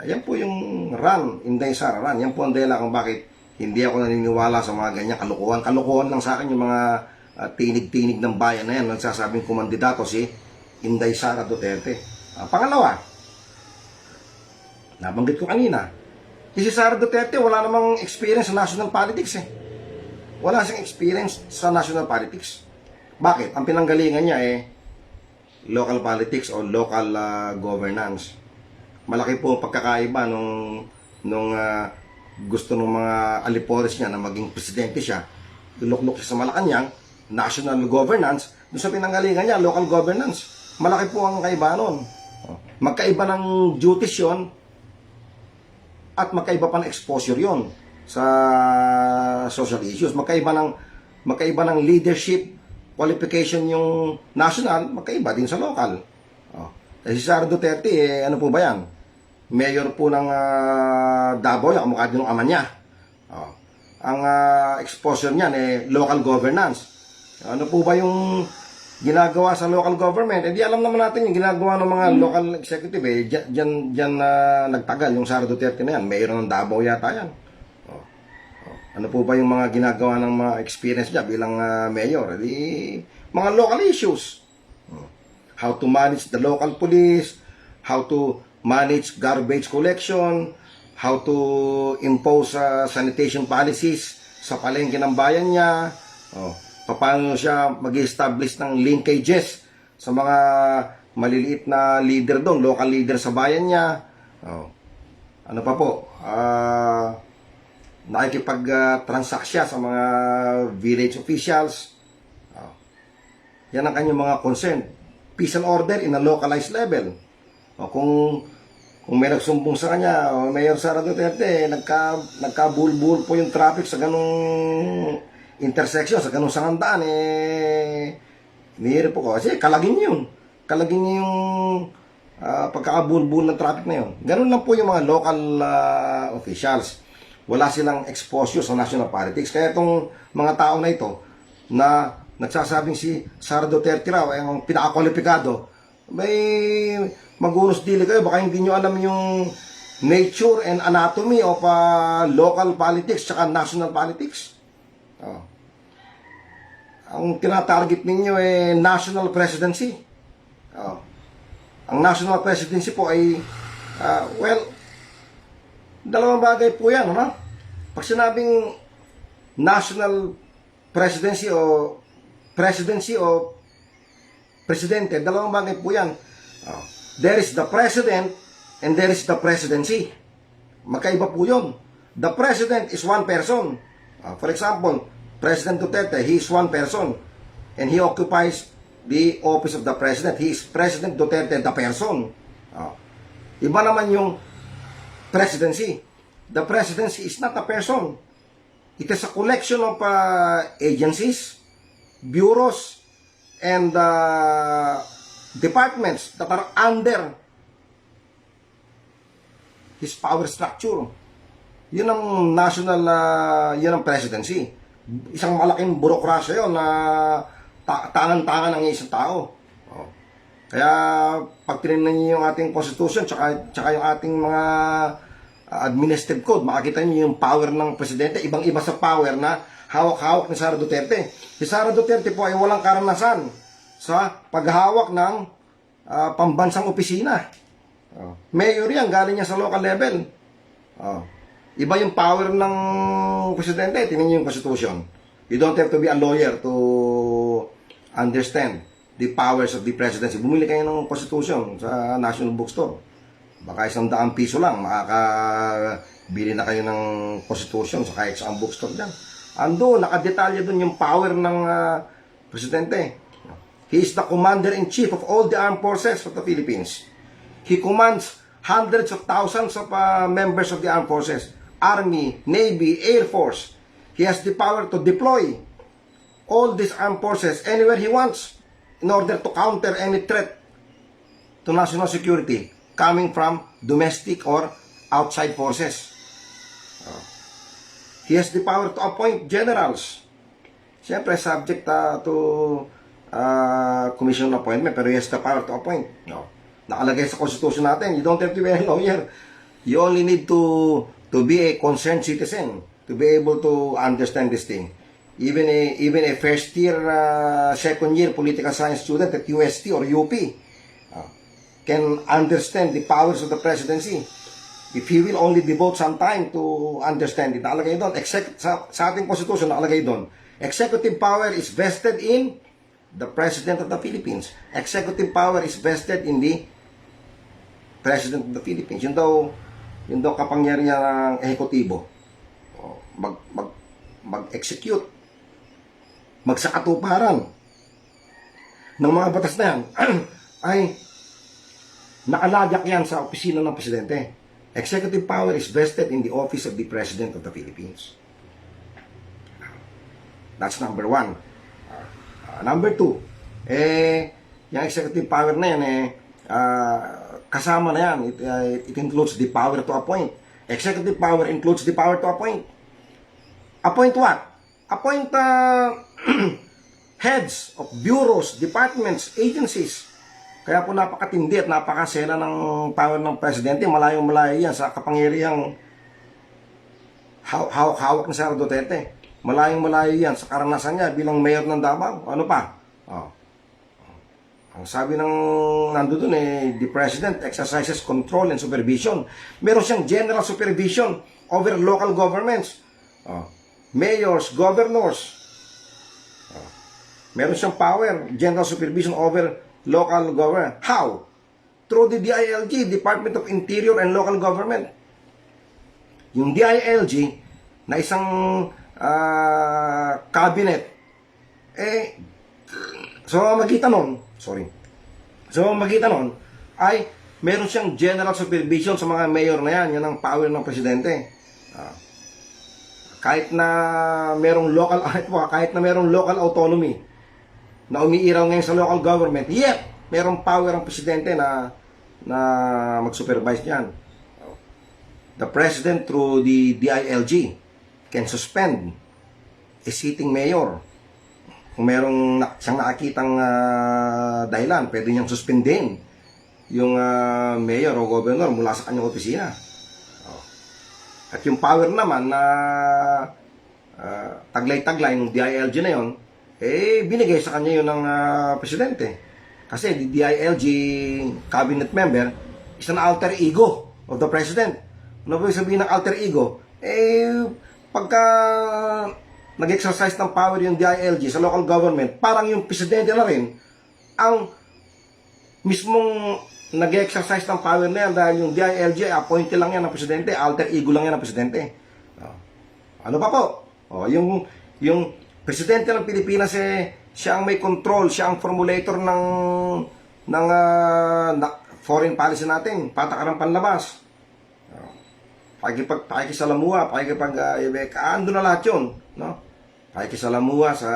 Yan po yung run, Inday Sara run. Yan po ang dela kung bakit hindi ako naniniwala sa mga ganyan kalukuhan. Kalukuhan lang sa akin yung mga tinig-tinig ng bayan na yan. Nagsasabing kumandidato si Inday Sara Duterte. Pangalawa, nabanggit ko kanina, si Sara Duterte wala namang experience sa national politics Wala siyang experience sa national politics. Bakit? Ang pinanggalingan niya local politics o local governance. Malaki po ang pagkakaiba nung gusto ng mga alipores niya na maging presidente siya. Luklok siya sa Malacanang, national governance. Doon sa pinanggalingan niya, local governance. Malaki po ang kaiba nun. Magkaiba ng duties yun at magkaiba pa ng exposure yon sa social issues. Magkaiba ng leadership qualification yung national, magkaiba din sa local. Si Sara Duterte, ano po ba yan? Mayor po ng Davao, yung kamukha din ng ama niya. Ang exposure niyan, local governance. Ano po ba yung ginagawa sa local government? Di alam naman natin yung ginagawa ng mga local executive. Diyan nagtagal yung Sara Duterte na yan. Mayor ng Davao yata yan. Ano po ba yung mga ginagawa ng mga experience niya bilang mayor? Mga local issues. How to manage the local police, how to manage garbage collection, how to impose sanitation policies sa palengke ng bayan niya, paano siya mag-establish ng linkages sa mga maliliit na leader doon, local leader sa bayan niya. Ano pa po? Nakikipag-transact siya sa mga village officials. Yan ang kanyang mga concern. Peace and order in a localized level. Kung may nagsumbong sa kanya, Mayor Sara Duterte, nagkabulbul po yung traffic sa ganung intersection, sa ganung sangandaan, nihirip po ko. Kasi kalagin yun. Kalagin niya yung pagkakabulbul ng traffic na yun. Ganun lang po yung mga local officials. Wala silang exposure sa national politics. Kaya itong mga tao na ito, na nagsasabing si Sara Duterte raw ay ang pinakakwalipikado, may magunos dili kayo, baka hindi nyo alam yung nature and anatomy of local politics tsaka national politics. Ang tinatarget ninyo national presidency. Ang national presidency po ay dalawang bagay po yan, ano? Pag sinabing national presidency o presidente, dalawang bagay po yan. There is the president and there is the presidency. Magkaiba po yun. The president is one person. For example, President Duterte, he is one person and he occupies the office of the president. He is President Duterte, the person. Iba naman yung presidency. The presidency is not a person. It is a collection of agencies, bureaus, and departments that are under his power structure. Yun ang national, yun ang presidency. Isang malaking burokrasya yun na tangan-tangan ng isang tao. Kaya pag tinignan niyo yung ating constitution tsaka yung ating mga administrative code, makikita niyo yung power ng presidente, ibang-iba sa power na hawak-hawak ni Sara Duterte. Si Sara Duterte po ay walang karanasan sa paghawak ng pambansang opisina. Mayor yan, galing niya sa local level. Iba yung power ng presidente. Tingnan niyo yung constitution. You don't have to be a lawyer to understand the powers of the presidency. Bumili kayo ng constitution sa National Bookstore. Baka 100 piso lang, makakabili na kayo ng constitution sa kahit saan bookstore dyan. Ando, nakadetalya dun yung power ng presidente. He is the commander-in-chief of all the armed forces of the Philippines. He commands hundreds of thousands of members of the armed forces, Army, Navy, Air Force. He has the power to deploy all these armed forces anywhere he wants in order to counter any threat to national security coming from domestic or outside forces. He has the power to appoint generals. Siyempre, subject to commission appointment, pero he has the power to appoint. No. Nakalagay sa Constitution natin, you don't have to be a lawyer. You only need to be a concerned citizen to be able to understand this thing. Even a first year, second year political science student at UST or UP can understand the powers of the presidency if he will only devote some time to understand it. Nakalagay doon, sa ating Constitution, nakalagay doon, executive power is vested in the President of the Philippines. Executive power is vested in the President of the Philippines. Yun daw kapangyarihan ng ehekutibo. Mag-execute, magsakatuparan ng mga batas na yan ay nakalagak yan sa opisina ng Presidente. Executive power is vested in the office of the President of the Philippines. That's number one. Number two, yung executive power na yan, kasama na yan. It includes the power to appoint. Executive power includes the power to appoint. Appoint what? Appoint heads of bureaus, departments, agencies. Kaya po napakatindi at napakasela ng power ng Presidente. Malayong-malayo yan sa kapangyarihang hawak ni Sara Duterte. Malayong-malayo yan sa karanasan niya bilang mayor ng Davao. Ano pa? Ang sabi ng nandoon the President exercises control and supervision. Meron siyang general supervision over local governments. Mayors, governors. Meron siyang power, general supervision over local government. How? Through the DILG, Department of Interior and Local Government. Yung DILG na isang cabinet, so magitan nun ay meron siyang general supervision sa mga mayor na yan. Yan ang power ng Presidente. Kahit na merong local autonomy na umiiraw ngayon sa local government, yet merong power ang Presidente na mag-supervise niyan. The President through the DILG can suspend a sitting mayor. Kung merong siyang nakakitang dahilan, pwede niyang suspendin yung mayor o governor mula sa kanyang opisina. At yung power naman na taglay-taglay ng DILG na yon, binigay sa kanya yun ng Presidente. Kasi the DILG cabinet member is an alter ego of the President. Ano ba yung sabihin ng alter ego? Pagka nag-exercise ng power yung DILG sa local government, parang yung Presidente na rin ang mismong nag-exercise ng power na yan dahil yung DILG, appointee lang yan ng Presidente, alter ego lang yan ng Presidente. Ano pa po? Yung Presidente ng Pilipinas, siya ang may control, siya ang formulator ng foreign policy natin, patakaran panlabas. Pakikisalamuha, ando na lahat yun, no? Pakikisalamuha sa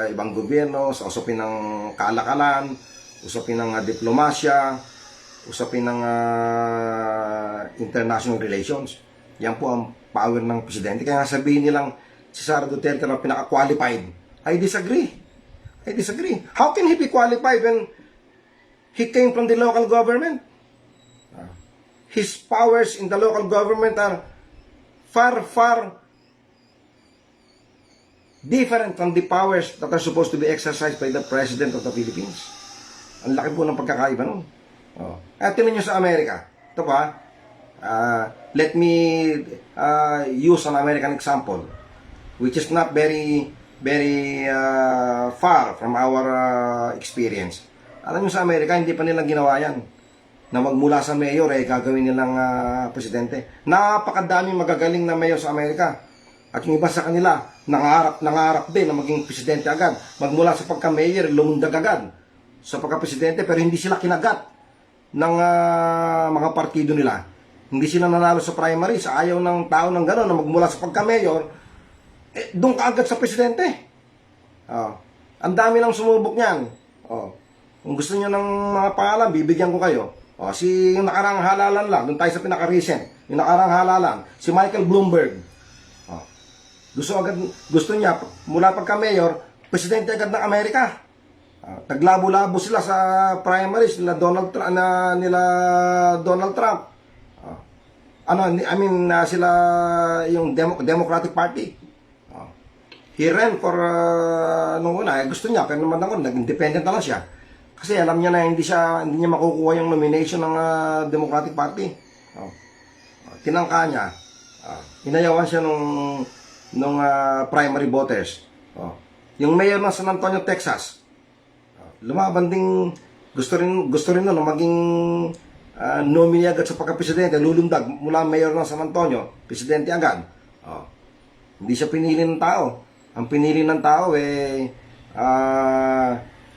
ibang gobyerno, sa usapin ng kalakalan, usapin ng diplomasya, usapin ng international relations. Yan po ang power ng Presidente. Kaya sabihin nilang si Sara Duterte na pinaka-qualified. I disagree. How can he be qualified when he came from the local government? His powers in the local government are far different from the powers that are supposed to be exercised by the President of the Philippines. Ang laki po ng pagkakaiba nun. At tingnan nyo sa Amerika. Ito pa, let me use an American example, which is not very far from our experience. Alam nyo sa Amerika, hindi pa nila ginawa yan. Na magmula sa mayor, gagawin nilang Presidente. Napakadaming magagaling na mayor sa Amerika. At yung iba sa kanila, nangarap din na maging Presidente agad. Magmula sa pagka-mayor, lumundag agad. sa pagka-presidente pero hindi sila kinagat ng mga partido nila. Hindi sila nanalo sa primaries. Ayaw ng tao ng gano'n na magmula sa pagka-mayor, doon ka agad sa presidente. Ang dami nang sumubok niyan. Kung gusto niyo ng mga pangalan, bibigyan ko kayo. Yung nakarang halalan lang, doon tayo sa pinaka-recent. Yung nakarang halalan, si Michael Bloomberg. Gusto niya, mula pagka-mayor, presidente agad ng Amerika. Taglabo-labo sila sa primaries nila Donald Trump. Sila yung Democratic Party. He ran for nung una, gusto niya, pero naman ako, nag-independent na lang siya. Kasi alam niya na hindi niya makukuha yung nomination ng Democratic Party. Tinangka niya. Hinayawan siya nung primary voters. Yung mayor ng San Antonio, Texas, lumaban din, gusto rin na maging nominee agad sa pagka-presidente, lulundag mula mayor ng San Antonio, presidente agad. Hindi siya pinili ng tao. Ang pinili ng tao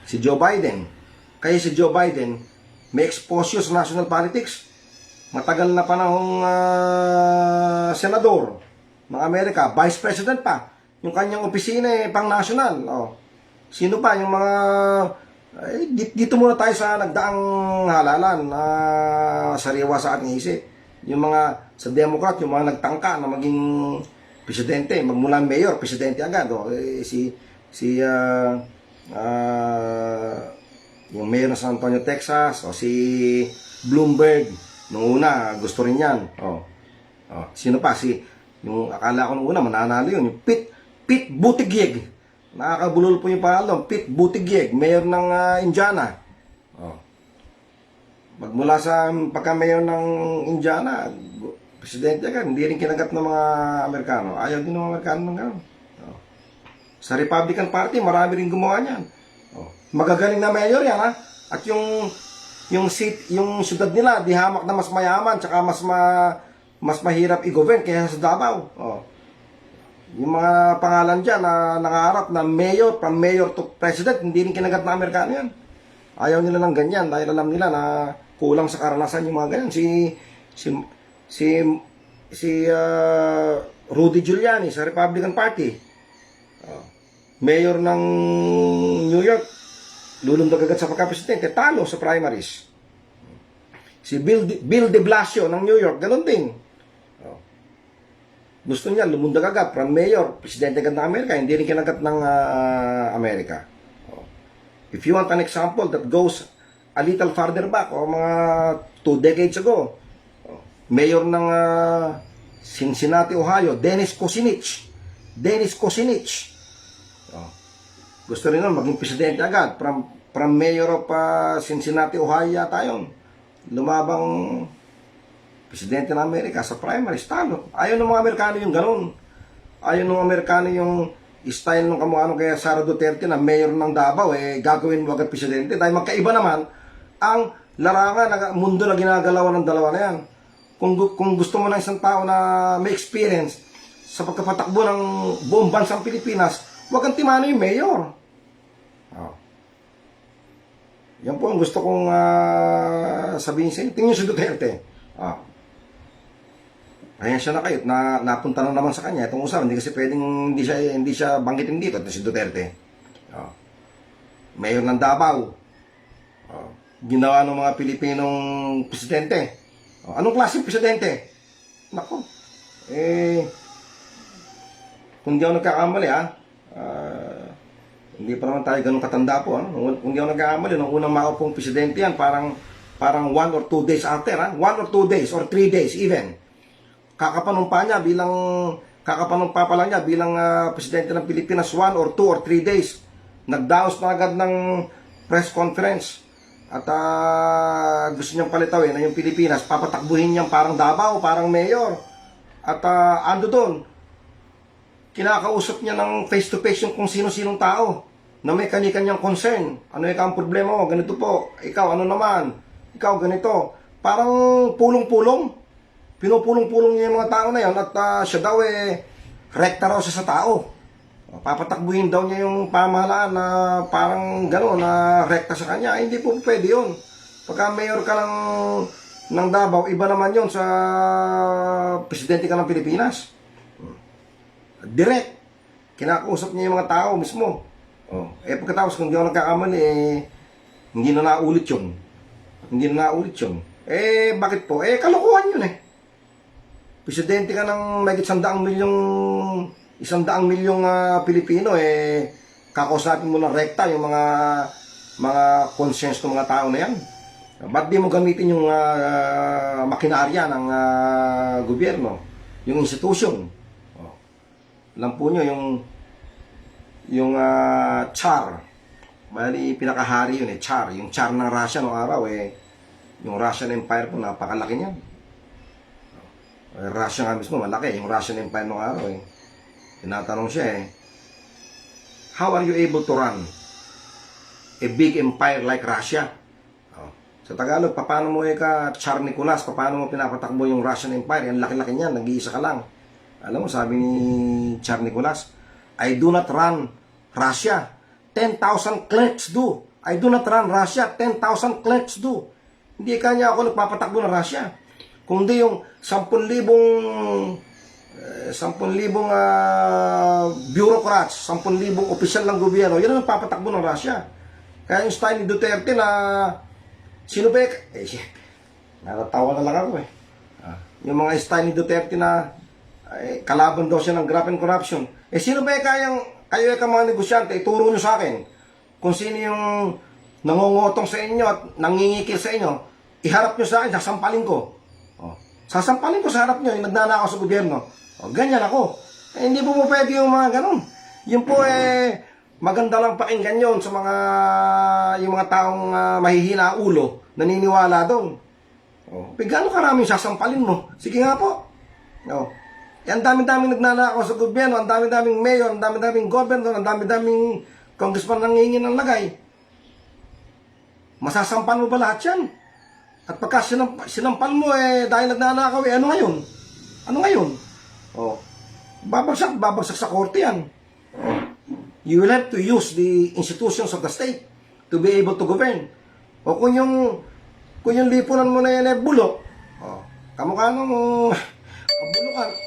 si Joe Biden. Kaya si Joe Biden may exposure sa national politics. Matagal na panahong senador ng Amerika, vice president pa. Yung kanyang opisina pang national. Sino pa yung mga dito muna tayo sa nagdaang halalan na sariwa sa ating isip. Yung mga sa Democrat, yung mga nagtangka na maging presidente, magmula mayor, presidente agad. Yung mayor ng San Antonio, Texas, si Bloomberg, nung una, gusto rin yan. Sino pa? Yung akala ko nung una, mananalo yun. Yung Pete Buttigieg. Nakakabulol po yung pangalan. Pete Buttigieg, mayor ng Indiana. Magmula sa pagka-mayor ng Indiana, presidente agad, hindi rin kinagat ng mga Amerikano. Ayaw din ng mga Amerikano ng gano'n. Sa Republican Party, marami rin gumawa niyan. Magagaling na mayor yan, ha? At yung syudad nila, di hamak na mas mayaman, tsaka mas mahirap i-govern kaysa sa Davao. Yung mga pangalan dyan na nangarap na mayor, from mayor to president, hindi rin kinagat na Amerikano yan. Ayaw nila ng ganyan dahil alam nila na kulang sa karanasan yung mga ganyan. Si Rudy Giuliani sa Republican Party, mayor ng New York, lulundag agad sa pagka-presidente, talo sa primaries. Si Bill de Blasio ng New York, ganun din. Gusto niya lumundag agad from mayor, presidente agad ng Amerika, hindi rin kinagat ng Amerika. If you want an example that goes a little farther back, mga 2 decades ago, mayor ng Cincinnati, Ohio, Dennis Kucinich. Gusto rin nun maging presidente agad. From mayor of Cincinnati, Ohio yata yun. Lumabang presidente ng Amerika sa primaries, talo. Ayaw ng mga Amerikano yung ganun. Ayaw ng Amerikano yung style ng kamukha kaya Sara Duterte na mayor ng Davao, gagawin mo agad presidente. Dahil magkaiba naman ang larangan, mundo na ginagalawan ng dalawa na yan. Kung gusto mo ng isang tao na may experience sa pagkapatakbo ng buong bansang Pilipinas, huwag kang timano yung mayor. Yan po ang gusto kong sabihin sa inyo. Tingnan si Duterte. Ayan siya na kayo. Napunta na naman sa kanya. Itong usapan, hindi kasi pwedeng hindi siya banggitin dito. Ito si Duterte. Mayor ng Davao. Ginawa ng mga Pilipinong presidente. Anong klaseng presidente? Nako. Kung di ako nagkakamali, hindi pa naman tayo ganun katanda po. Kung di ako nagkakamali, nung unang maupong presidente yan, parang 1 or 2 days after, 1 or 2 days or 3 days even. Kakapanumpa pa lang niya bilang presidente ng Pilipinas 1 or 2 or 3 days. Nagdaos na agad ng press conference. At gusto niyang palitawin na yung Pilipinas, papatakbuhin niyang parang Davao, parang mayor. At ando doon, kinakausap niya ng face-to-face yung kung sino-sinong tao na may kanya-kanyang concern. Ano ang problema mo? Ganito po. Ikaw, ano naman? Ikaw, ganito. Parang pulong-pulong. Pinupulong-pulong niya yung mga tao na yon at siya daw rekta raw siya sa tao. Papatakbuhin daw niya yung pamahalaan na parang gano'n, na rekta sa kanya. Ay, hindi po pwede yun. Pagka mayor ka lang ng Davao, iba naman yun sa presidente ka ng Pilipinas. Direct. Kinakausap niya yung mga tao mismo. Pagkatapos kung di ako nagkakamali, hindi na naulit yun. Hindi na naulit yun. Bakit po? Kalokohan yun Presidente ka ng may 100 milyong Pilipino, kakausapin mo ng rekta yung mga conscience ng mga tao na yan. Ba't di mo gamitin yung makinarya ng gobyerno, yung institusyon? Alam po nyo, yung Tsar, bali pinakahari yun Tsar, yung Tsar ng Russia noong araw, yung Russian Empire po, napakalaki niyan. Russia nga mismo, malaki, yung Russian Empire noong araw Tinatanong siya how are you able to run a big empire like Russia? Sa Tagalog, paano mo ka Tsar Nicolas, paano mo pinapatakbo yung Russian Empire? Yan laki-laki niyan, nag-iisa ka lang. Alam mo, sabi ni Tsar Nicolas, I do not run Russia, 10,000 clerks do. I do not run Russia, 10,000 clerks do. Hindi kanya ako nagpapatakbo ng Russia, kundi yung 10,000 bureaucrats, 10,000 opisyal ng gobyerno, yan ang nagpapatakbo ng Russia. Kaya yung style ni Duterte na sino ba natatawa na lang ako yung mga style ni Duterte na kalaban daw siya ng graft and corruption. Sino ba kayo mga negosyante, ituro nyo sa akin kung sino yung nangongotong sa inyo at nangingikil sa inyo, iharap nyo sa akin, sasampalin ko. Sasampalin ko sa harap nyo, yung nagnanakaw sa gobyerno. Ganyan ako. Hindi po pwede yung mga ganun. Yun po maganda lang pakinggan yun sa yung mga taong mahihina ulo, naniniwala doon. Gano'ng karaming sasampalin mo? Sige nga po. Ang dami-daming nagnanakaw sa gobyerno, ang dami-daming mayor, ang dami-daming governor, ang dami-daming congressman nangingi ng lagay. Masasampal mo ba lahat yan? At pagka sinampal mo dahil nagnanakaw, ano ngayon? Ano ngayon? Babagsak sa korte yan. You will have to use the institutions of the state to be able to govern. Kung yung lipunan mo na yan bulok, kamukha nung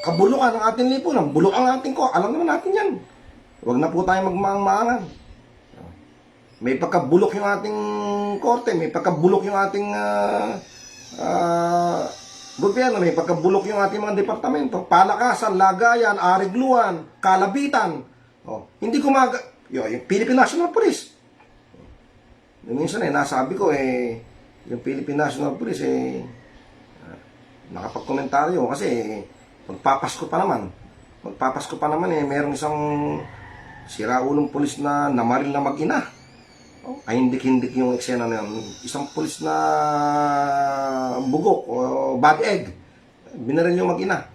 kabulukan ng ating lipunan, bulok ang ating ko, alam naman natin yan. Huwag na po tayo magmaang-maangan. May pagkabulok yung ating korte, may pagkabulok yung ating gobyerno, may pagkabulok yung ating mga departamento, palakasan, lagayan, arigluan, kalabitan. Hindi yung Philippine National Police. Minsan nasabi ko yung Philippine National Police nakapagkomentaryo kasi magpapasko pa naman, merong isang siraulong pulis na namaril na mag-ina. Ay hindik-hindik yung eksena na yun. Isang pulis na bugok o bad egg, binaril yung mag-ina.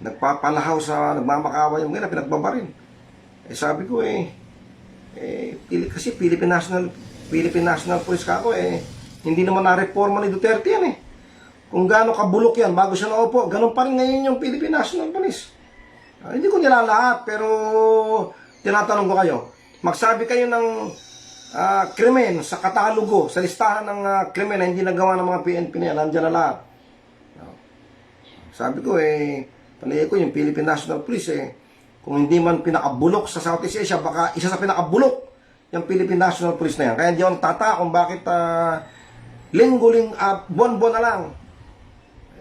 Nagpapalahaw sa nagmamakawa yung mag-ina, pinagbabaril. Sabi ko kasi Philippine National Police ka ako hindi naman na-reforma ni Duterte yan Kung gaano kabulok yan bago siya naupo, ganun pa rin ngayon yung Philippine National Police. Hindi ko nilalahat, pero tinatanong ko kayo, magsabi kayo ng krimen sa katalogo, sa listahan ng krimen na hindi nagawa ng mga PNP na yan, nandiyan na lahat. Sabi ko palagay ko yung Philippine National Police kung hindi man pinakabulok sa Southeast Asia, baka isa sa pinakabulok yung Philippine National Police na yan. Kaya hindi ako nagtaka kung bakit buwan-buwan na lang.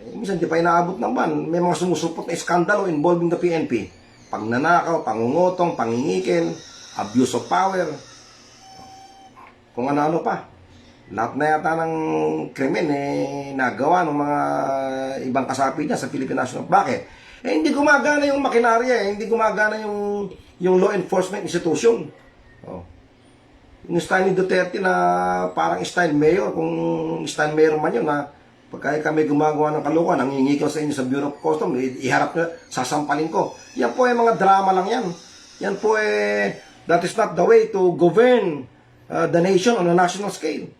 Minsan di pa inaabot ng ban. May mga sumusupot na iskandalo involving the PNP. Pagnanakaw, pangungutong, pangingikil, abuse of power, kung ano-ano pa. Lahat na yata ng krimen nagawa ng mga ibang kasapi niya sa Philippine National. Bakit? Hindi gumagana yung makinarya hindi gumagana yung law enforcement institution. Yung style ni Duterte na parang style mayor, kung style mayor man yun pagka kami gumagawa ng kalokohan, nangingikaw sa inyo sa Bureau of Customs, iharap na, sasampalin ko. Yan po mga drama lang yan. Yan po that is not the way to govern the nation on a national scale.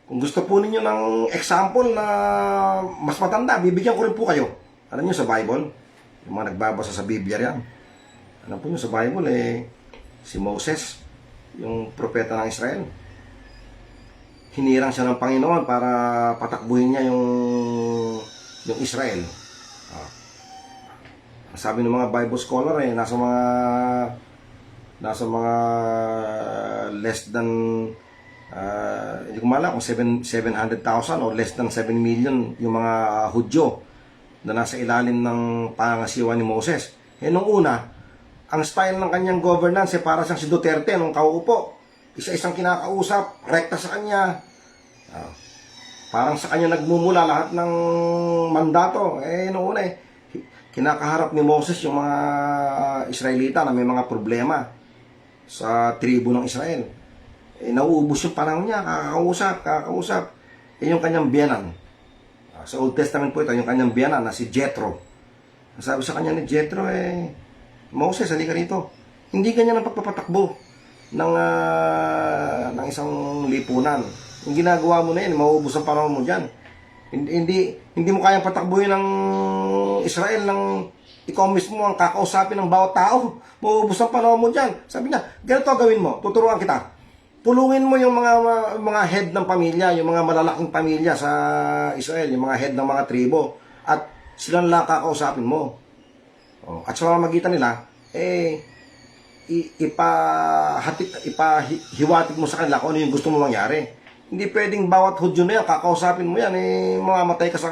Kung gusto po ninyo ng example na mas matanda, bibigyan ko rin po kayo. Alam niyo sa Bible, Yung mga nagbabasa sa Biblia yan. Alam po nyo sa Bible si Moses, yung propeta ng Israel. Hinirang siya ng Panginoon para patakbuhin niya yung Israel. Sabi ng mga Bible scholar nasa mga less than hindi ko malala kung 700,000 o less than 7 million yung mga Hudyo na nasa ilalim ng pangasiwa ni Moses. Nung una, ang style ng kanyang governance para siyang si Duterte nung kauupo. Isa-isang kinakausap, rekta sa kanya. Parang sa kanya nagmumula lahat ng mandato. Nung una kinakaharap ni Moses yung mga Israelita na may mga problema sa tribo ng Israel. Nauubos yung panahon niya, kakausap. Yung kanyang biyanan. Sa Old Testament po ito, yung kanyang biyanan na si Jethro. Sabi sa kanya ni Jethro, Moses, halika rito. Hindi ganyan ang pagpapatakbo ng isang lipunan. Yung ginagawa mo na yan, mauubos ang panahon mo dyan. Hindi mo kayang patakbuhin ng Israel ng ikaw mismo ang kakausapin ng bawat tao. Mauubos ang panahon mo dyan. Sabi niya, ganito gawin mo, tuturuan kita. Pulungin mo yung mga head ng pamilya, yung mga malalaking pamilya sa Israel, yung mga head ng mga tribo, at sila lang kakausapin mo. At sa magitan nila, ipahiwatig mo sa kanila kung ano yung gusto mo mangyari. Hindi pwedeng bawat Hudyo na yan, kakausapin mo yan, mamamatay ka sa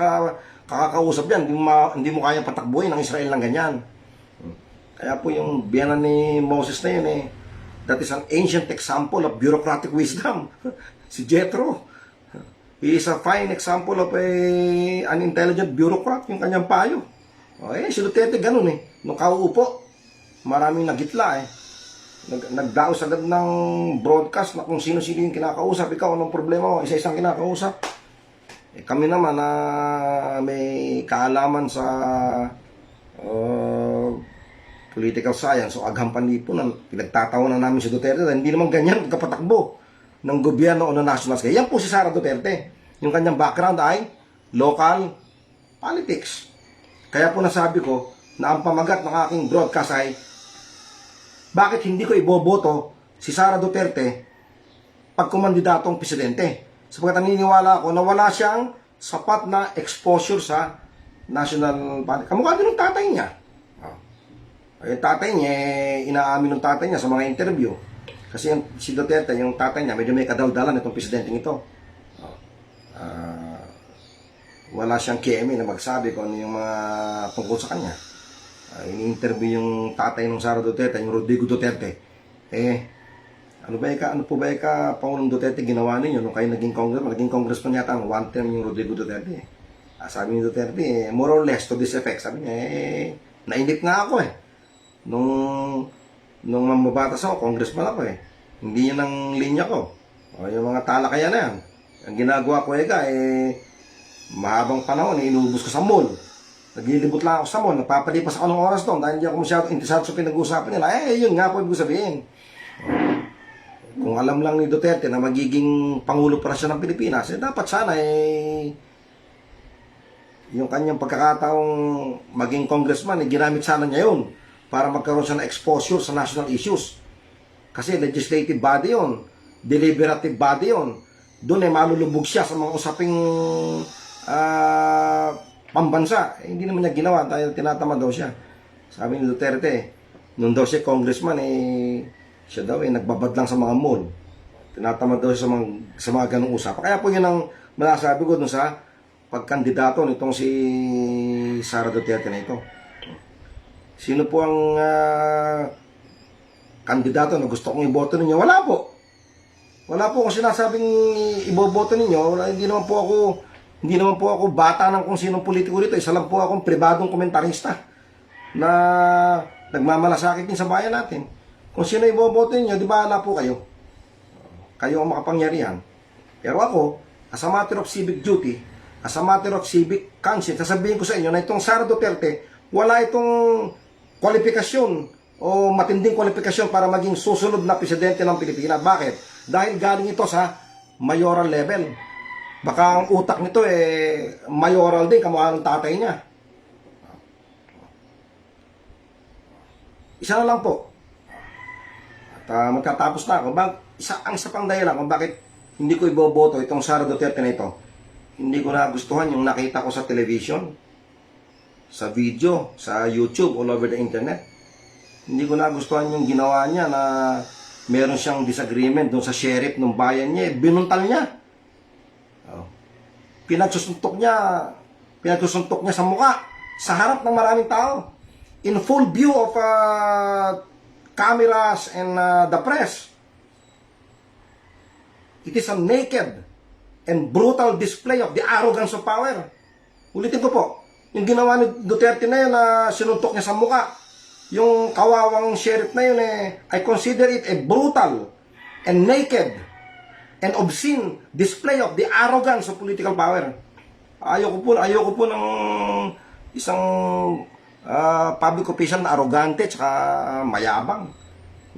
kakakausap yan, hindi mo kayang patakbuhin ng Israel ng ganyan. Kaya po yung biyanan ni Moses na yun, that is an ancient example of bureaucratic wisdom. Si Jethro. He is a fine example of an intelligent bureaucrat, yung kanyang payo. Si Duterte ganun Nung kauupo, maraming nagitla Nagdaos agad ng broadcast na kung sino-sino yung kinakausap. Ikaw, anong problema mo? Isa-isang kinakausap. Kami naman na may kaalaman sa political science o agham panlipunan, pinagtatawanan namin si Duterte dahil hindi naman ganyan kapatakbo ng gobyerno o ng national scale. Yan po si Sara Duterte. Yung kanyang background ay local politics. Kaya po nasabi ko na ang pamagat ng aking broadcast ay bakit hindi ko iboboto si Sara Duterte pag kumandidatong presidente. Sapagkat naniniwala ako na wala siyang sapat na exposure sa national politics. Kamukha din ng tatay niya. Yung tatay niya, inaamin ng tatay niya sa mga interview. Kasi si Duterte, yung tatay niya, medyo may kadaldalan itong presidente ito. Wala siyang KMA na magsabi kung ano yung mga tungkol sa kanya. Ini-interview yung tatay ng Sara Duterte, yung Rodrigo Duterte. Ano po ba Pangulong Duterte ginawa ninyo nung kayo naging congressman yata ang one term yung Rodrigo Duterte. Sabi ni Duterte, more or less to this effect. Sabi niya, nainip nga ako Nung mababatas ako, congressman ako Hindi yun ang linya ko. Yung mga talakayan na yan. Ang ginagawa ko mahabang panahon, inubos ko sa mall. Naglilibot lang ako sa mall, nagpapalipas ako ng oras doon dahil hindi ako masyado interesado sa pinag-uusapan nila. Yun nga po ibig sabihin. Kung alam lang ni Duterte na magiging Pangulo para siya ng Pilipinas, dapat sana yung kanyang pagkakataong maging congressman, ginamit sana niya yun para magkaroon siya ng exposure sa national issues. Kasi legislative body yun, deliberative body yun. Doon malulubog siya sa mga usaping pambansa. Hindi naman niya ginawa dahil tinatamad daw siya. Sabi ni Duterte, nung daw siya congressman, siya daw nagbabad lang sa mga mall. Tinatamad daw siya sa mga ganong usapan. Kaya po yun ang masasabi ko dun sa pagkandidato nitong si Sara Duterte na ito. Sino po ang kandidato na gusto kong iboto ninyo? Wala po. Wala po kung sinasabing iboboto ninyo. Hindi naman po ako bata ng kung sinong politiko dito. Isa lang po akong pribadong komentarista na nagmamalasakit din sa bayan natin. Kung sino iboboto ninyo, di ba wala po kayo? Kayo ang makapangyarihan. Pero ako, as a matter of civic duty, as a matter of civic conscience, sasabihin ko sa inyo na itong Sara Duterte, wala itong kwalifikasyon o matinding kwalifikasyon para maging susunod na presidente ng Pilipinas. Bakit? Dahil galing ito sa mayoral level. Baka ang utak nito mayoral din, kamukha ng tatay niya. Isa na lang po. At magtatapos na ako. Ang isa pang dahilan kung bakit hindi ko iboboto itong Sara Duterte na ito. Hindi ko nagustuhan yung nakita ko sa television, sa video, sa YouTube, all over the internet. Hindi ko nagustuhan yung ginawa niya na meron siyang disagreement dun sa sheriff ng bayan niya. Binuntal niya. Oh. Pinagsusuntok niya sa mukha, sa harap ng maraming tao. In full view of cameras and the press. It is a naked and brutal display of the arrogance of power. Ulitin ko po, yung ginawa ni Duterte na yun na sinuntok niya sa mukha, yung kawawang sheriff na yun I consider it a brutal and naked and obscene display of the arrogance of political power. Ayoko po ng isang public official na arrogante at mayabang.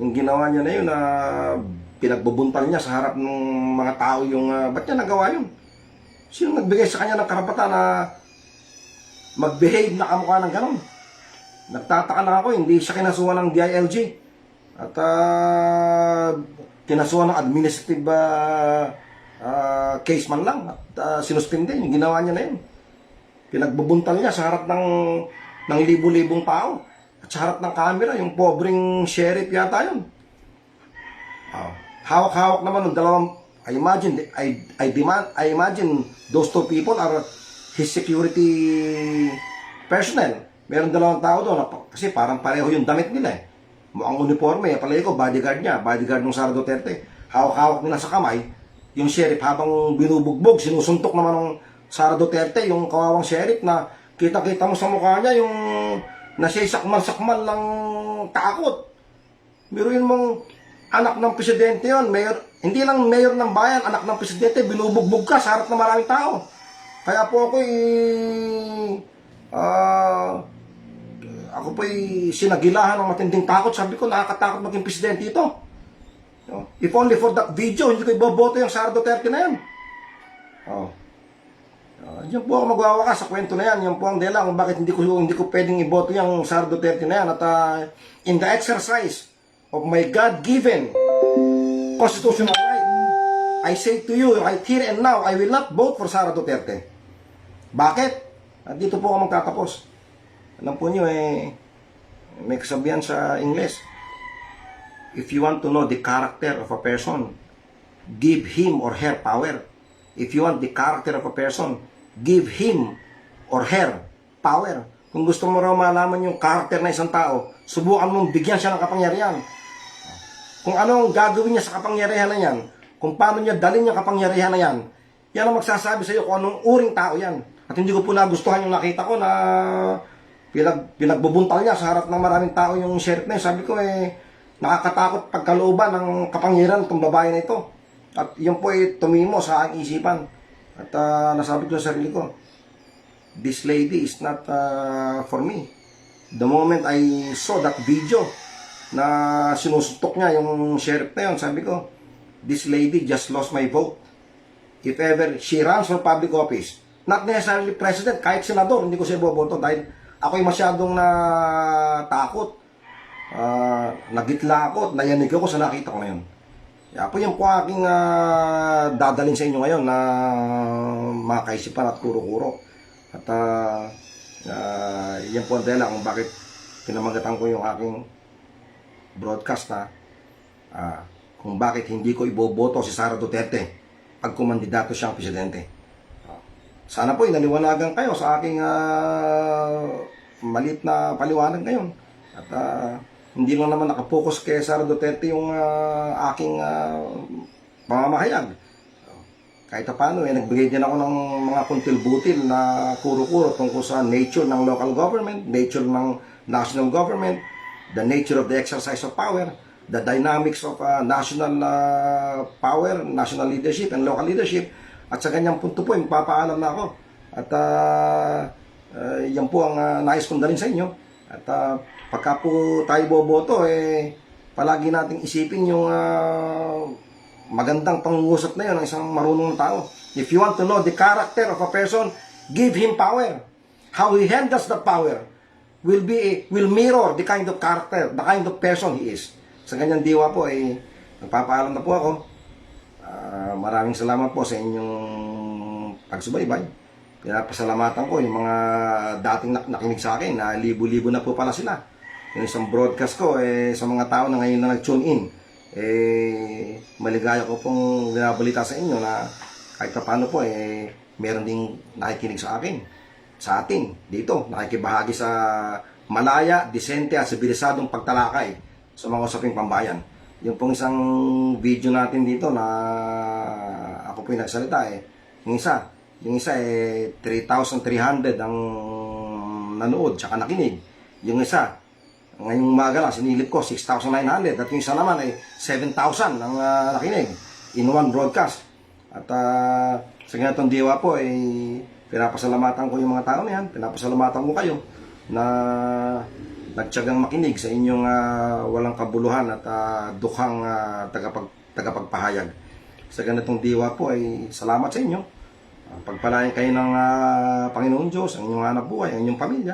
Yung ginawa niya na yun na pinagbubuntal niya sa harap ng mga tao yung ba't niya nagawa yun? Sino nagbigay sa kanya ng karapatan na mag-behave na kamukha ng ganon? Nagtataka lang ako, hindi siya kinasuhan ng DILG at kinasuhan ng administrative case man lang at sinuspinde yung ginawa niya na yun. Pinagbubuntal niya sa harap ng libu-libong tao at sa harap ng camera, yung pobreng sheriff yata yun. Hawak-hawak naman ng dalawang, I imagine those two people are his security personnel. Meron dalawang tao doon kasi parang pareho yung damit nila Mukhang uniforme, palagi ko bodyguard niya, bodyguard ng Sara Duterte. Hawak-hawak nila sa kamay yung sheriff habang binubugbog, sinusuntok naman ng Sara Duterte, yung kawawang sheriff na kita-kita mo sa mukha niya yung nasisakmal-sakmal ng takot. Biruin mong anak ng presidente yon, mayor, hindi lang mayor ng bayan, anak ng presidente, binubugbog ka sa harap ng maraming tao. Kaya po ako po'y sinagilahan ng matinding takot. Sabi ko, nakakatakot maging presidente ito. If only for that video, hindi ko iboboto yung Sara Duterte na yan. Yan po ako magwawakas sa kwento na yan. Yan po ang dela kung bakit hindi ko pwedeng iboto yung Sara Duterte na yan. At in the exercise of my God-given constitutional right, I say to you right here and now, I will not vote for Sara Duterte. Bakit? At dito po ako magtatapos. Alam po nyo may kasabihan sa English. If you want to know the character of a person, give him or her power. If you want the character of a person, give him or her power. Kung gusto mo raw malaman yung character na isang tao, subukan mong bigyan siya ng kapangyarihan. Kung ano ang gagawin niya sa kapangyarihan na yan, kung paano niya dalhin yung kapangyarihan na yan, yan ang magsasabi sa iyo kung anong uring tao yan. At hindi ko po nagustuhan yung nakita ko na pinagbubuntal niya sa harap ng maraming tao yung sheriff na yun. Sabi ko nakakatakot pagkalooban ng kapangyarihan itong babae na ito. At yun po tumimo sa aking isipan. At nasabi ko sa sarili ko, this lady is not for me. The moment I saw that video na sinusuntok niya yung sheriff na yun, sabi ko, this lady just lost my vote. If ever she runs for public office, not necessarily president, kahit senador, hindi ko siya boboto dahil ako'y masyadong natakot. Nagitla ako at nayanig ako sa nakita ko ngayon. Kaya po yan po aking dadalhin sa inyo ngayon na mga kaisipan at kuro-kuro. At yan po ang dela kung bakit pinamagatan ko yung aking broadcast na kung bakit hindi ko iboboto si Sara Duterte pag kumandidato siyang presidente. Sana po inaliwanagan kayo sa aking malit na paliwanag ngayon. At hindi lang naman nakapokus kay Sara Duterte yung aking pamamahayag. Kahit paano, nagbigay din ako ng mga kuntil-butil na kuro-kuro tungkol sa nature ng local government, nature ng national government, the nature of the exercise of power, the dynamics of national power, national leadership, and local leadership. At sa ganyang punto po, magpapaalam na ako. At yan po ang nais kong dalhin sa inyo. At pagka po tayo boboto, palagi nating isipin yung magandang pangungusap na yun ng isang marunong tao. If you want to know the character of a person, give him power. How he handles that power. will mirror the kind of character, the kind of person he is. Sa ganyan diwa po ay nagpapaalam na po ako. Maraming salamat po sa inyong pagsubaybay. Pinapasalamatan ko yung mga dating nakinig sa akin na libo-libo na po pala sila. Yung isang broadcast ko sa mga tao na ngayon na nag-tune in, maligaya ko pong binabalita sa inyo na kahit pa paano po meron ding nakikinig sa akin, sa atin dito, nakikibahagi sa malaya, disente at sibilisadong pagtalakay sa mga usaping pambayan. Yung pong isang video natin dito na ako po yung nagsalita yung isa 3,300 ang nanood tsaka nakinig. Yung isa ngayong umaga lang sinilip ko 6,900 at yung isa naman 7,000 ang nakinig in one broadcast. At sa ganitong diwa po pinapasalamatan ko yung mga tao na yan, pinapasalamatan ko kayo na nagtiyagang makinig sa inyong walang kabuluhan at dukhang tagapagpahayag. Sa ganitong diwa po salamat sa inyo. Pagpalain kayo ng Panginoon Diyos, ang inyong anak buhay, ang inyong pamilya.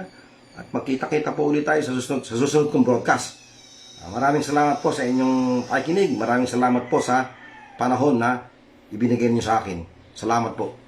At magkita-kita po ulit tayo sa susunod kong broadcast. Maraming salamat po sa inyong pakikinig. Maraming salamat po sa panahon na ibinigay niyo sa akin. Salamat po.